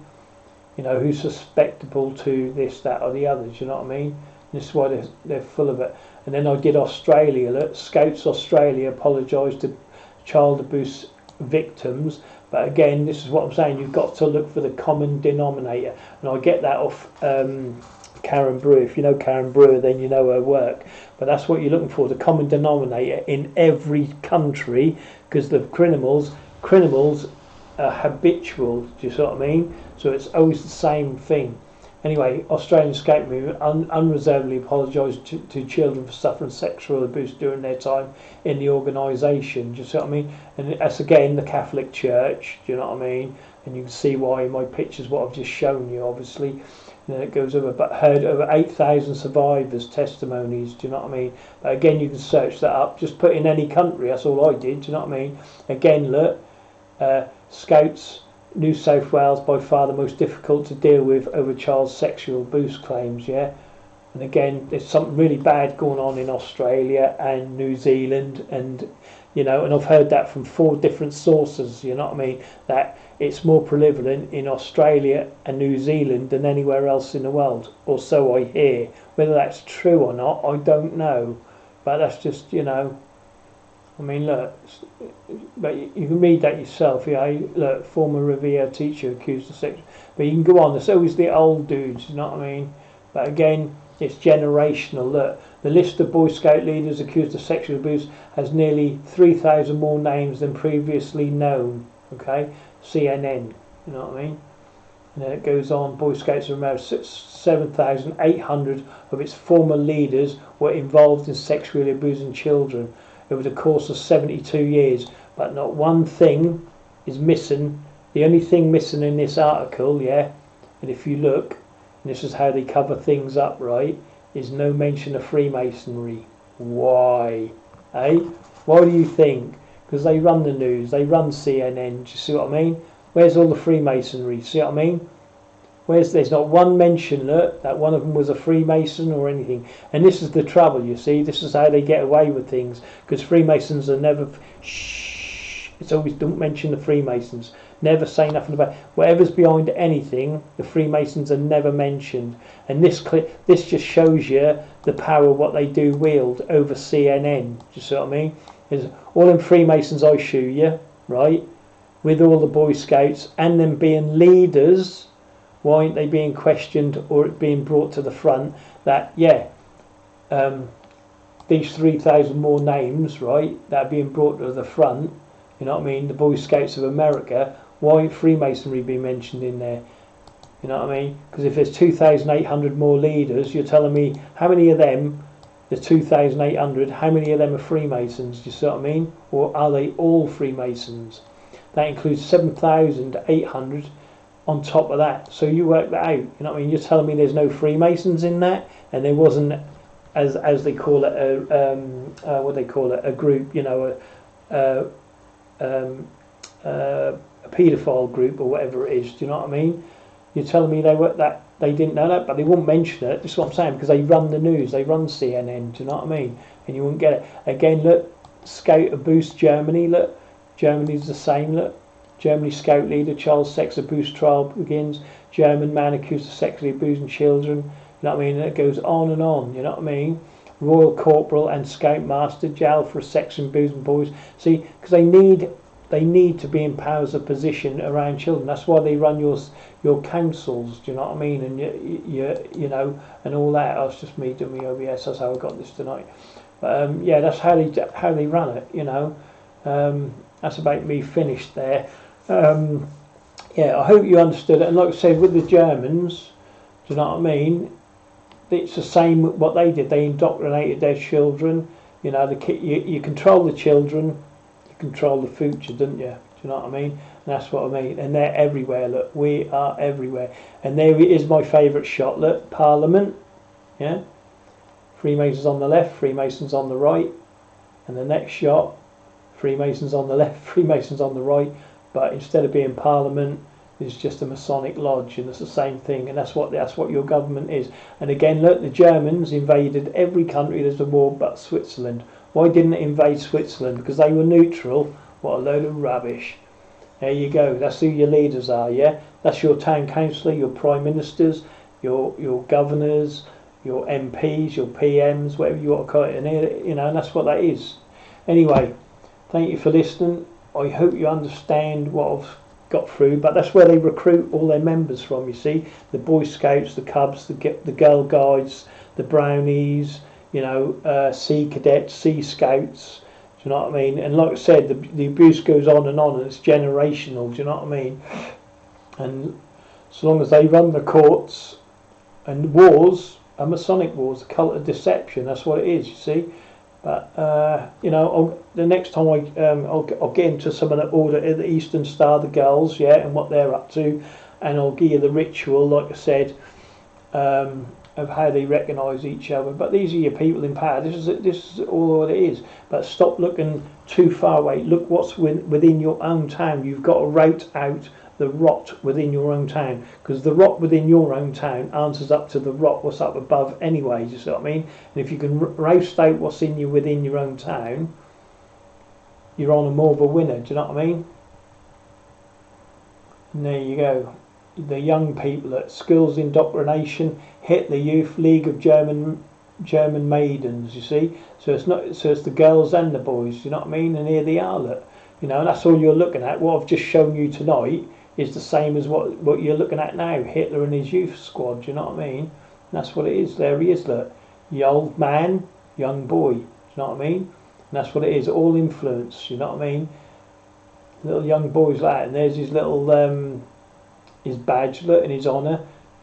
You know, who's susceptible to this, that or the other, do you know what I mean? This is why they're full of it. And then I did Australia. Look, Scouts Australia apologised to child abuse victims. But again, this is what I'm saying. You've got to look for the common denominator. And I get that off Karen Brewer. If you know Karen Brewer, then you know her work. But that's what you're looking for, the common denominator in every country. Because the criminals are habitual. Do you see what I mean? So it's always the same thing. Anyway, Australian Scout Movement unreservedly apologised to children for suffering sexual abuse during their time in the organisation. Do you see what I mean? And that's again the Catholic Church. Do you know what I mean? And you can see why in my pictures what I've just shown you, obviously. And then it goes over, but heard over 8,000 survivors' testimonies. Do you know what I mean? But again, you can search that up. Just put in any country. That's all I did. Do you know what I mean? Again, look, Scouts. New South Wales by far the most difficult to deal with over child sexual abuse claims, yeah. And again, there's something really bad going on in Australia and New Zealand, and you know, and I've heard that from 4 different sources, you know what I mean, that it's more prevalent in Australia and New Zealand than anywhere else in the world, or so I hear. Whether that's true or not, I don't know, but that's just, you know, I mean, look, but you can read that yourself. Yeah, look, former Revere teacher accused of sex. But you can go on. There's always the old dudes, you know what I mean? But again, it's generational. Look, the list of Boy Scout leaders accused of sexual abuse has nearly 3,000 more names than previously known. Okay, CNN, you know what I mean? And then it goes on, Boy Scouts of America, 7,800 of its former leaders were involved in sexually abusing children over the course of 72 years. But not one thing is missing. The only thing missing in this article, yeah, and if you look, and this is how they cover things up, right, is no mention of Freemasonry. Why? Eh? Why do you think? Because they run the news, they run CNN, do you see what I mean? Where's all the Freemasonry? See what I mean? There's not one mention that one of them was a Freemason or anything. And this is the trouble, you see. This is how they get away with things. Because Freemasons are never... Shh. It's always, don't mention the Freemasons. Never say nothing about... Whatever's behind anything, the Freemasons are never mentioned. And this just shows you the power of what they do wield over CNN. Do you see what I mean? There's all them Freemasons I show you, right? With all the Boy Scouts and them being leaders, why aren't they being questioned or being brought to the front? That, yeah, these 3,000 more names, right, that are being brought to the front, you know what I mean, the Boy Scouts of America, why ain't Freemasonry being mentioned in there? You know what I mean? Because if there's 2,800 more leaders, you're telling me how many of them, the 2,800, how many of them are Freemasons? Do you see what I mean? Or are they all Freemasons? That includes 7,800 on top of that. So you work that out. You know what I mean? You're telling me there's no Freemasons in that, and there wasn't, as they call it, what they call it, a group. You know, a paedophile group or whatever it is. Do you know what I mean? You're telling me they didn't know that, but they won't mention it. That's what I'm saying, because they run the news, they run CNN. Do you know what I mean? And you won't get it. Again, look, Scout abuse Germany. Look. Germany's the same, look. Germany Scout leader, child sex abuse trial begins. German man accused of sexually abusing children. You know what I mean? And it goes on and on, you know what I mean? Royal Corporal and Scout Master jail for sex abusing boys. See, because they need to be in powers of position around children. That's why they run your councils, do you know what I mean? And you know, and all that. Oh, it's just me doing my OBS, that's how I got this tonight. But yeah, that's how they run it, you know. That's about me finished there. Yeah, I hope you understood it. And like I said, with the Germans, do you know what I mean? It's the same what they did. They indoctrinated their children. You know, you control the children, you control the future, don't you? Do you know what I mean? And that's what I mean. And they're everywhere. Look, we are everywhere. And there is my favourite shot. Look, Parliament. Yeah, Freemasons on the left, Freemasons on the right, and the next shot, Freemasons on the left, Freemasons on the right, but instead of being Parliament, it's just a Masonic lodge, and it's the same thing, and that's what your government is. And again, look, the Germans invaded every country there's a war but Switzerland. Why didn't it invade Switzerland? Because they were neutral. What a load of rubbish. There you go. That's who your leaders are, yeah? That's your town councillor, your prime ministers, your governors, your MPs, your PMs, whatever you want to call it, and you know, and that's what that is. Anyway, thank you for listening. I hope you understand what I've got through, but that's where they recruit all their members from, you see. The Boy Scouts, the Cubs, the Girl Guides, the Brownies, you know, Sea Cadets, Sea Scouts, do you know what I mean? And like I said, the abuse goes on, and it's generational, do you know what I mean? And so long as they run the courts, and wars are Masonic wars, a cult of deception, that's what it is, you see. But you know, the next time I'll get into some of the order of the Eastern Star, the girls, yeah, and what they're up to, and I'll give you the ritual, like I said, of how they recognise each other. But these are your people in power. This is all what it is. But stop looking too far away. Look what's within your own town. You've got to rout out the rot within your own town, because the rot within your own town answers up to the rot what's up above anyway, you see what I mean? And if you can roast out what's in you within your own town, you're on a more of a winner, do you know what I mean? And there you go. The young people at schools indoctrination, hit the youth league of German maidens, you see. So it's the girls and the boys, you know what I mean? And here they are, look. You know, and that's all you're looking at. What I've just shown you tonight is the same as what you're looking at now. Hitler and his youth squad, do you know what I mean? And that's what it is. There he is, look. The old man, young boy, do you know what I mean? And that's what it is, all influence, you know what I mean? Little young boys like that, and there's his little his badge, look, in his honour,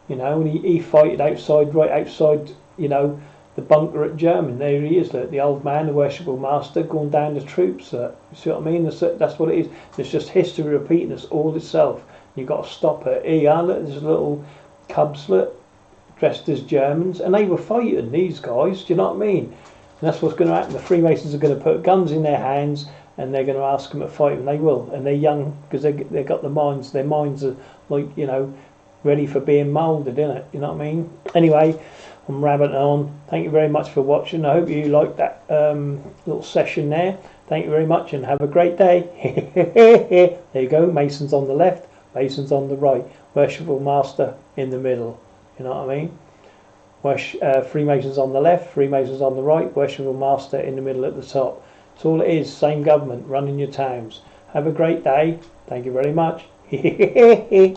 you know, and he fighted outside, right outside, you know, the bunker at German. There he is, look, the old man, the worshipful master, going down the troops. Look. You see what I mean? That's what it is. It's just history repeating us all itself. You've got to stop it. Here you are, look, there's little cubs, look, dressed as Germans, and they were fighting, these guys, do you know what I mean? And that's what's going to happen. The Freemasons are going to put guns in their hands, and they're going to ask them to fight, and they will. And they're young, because they've got the minds, their minds are, like, you know, ready for being moulded, innit? You know what I mean? Anyway, I'm rabbiting on. Thank you very much for watching. I hope you liked that little session there. Thank you very much, and have a great day. There you go, Masons on the left, Masons on the right, worshipful master in the middle. You know what I mean? Freemasons on the left, Freemasons on the right, worshipful master in the middle at the top. That's all it is, same government running your towns. Have a great day. Thank you very much.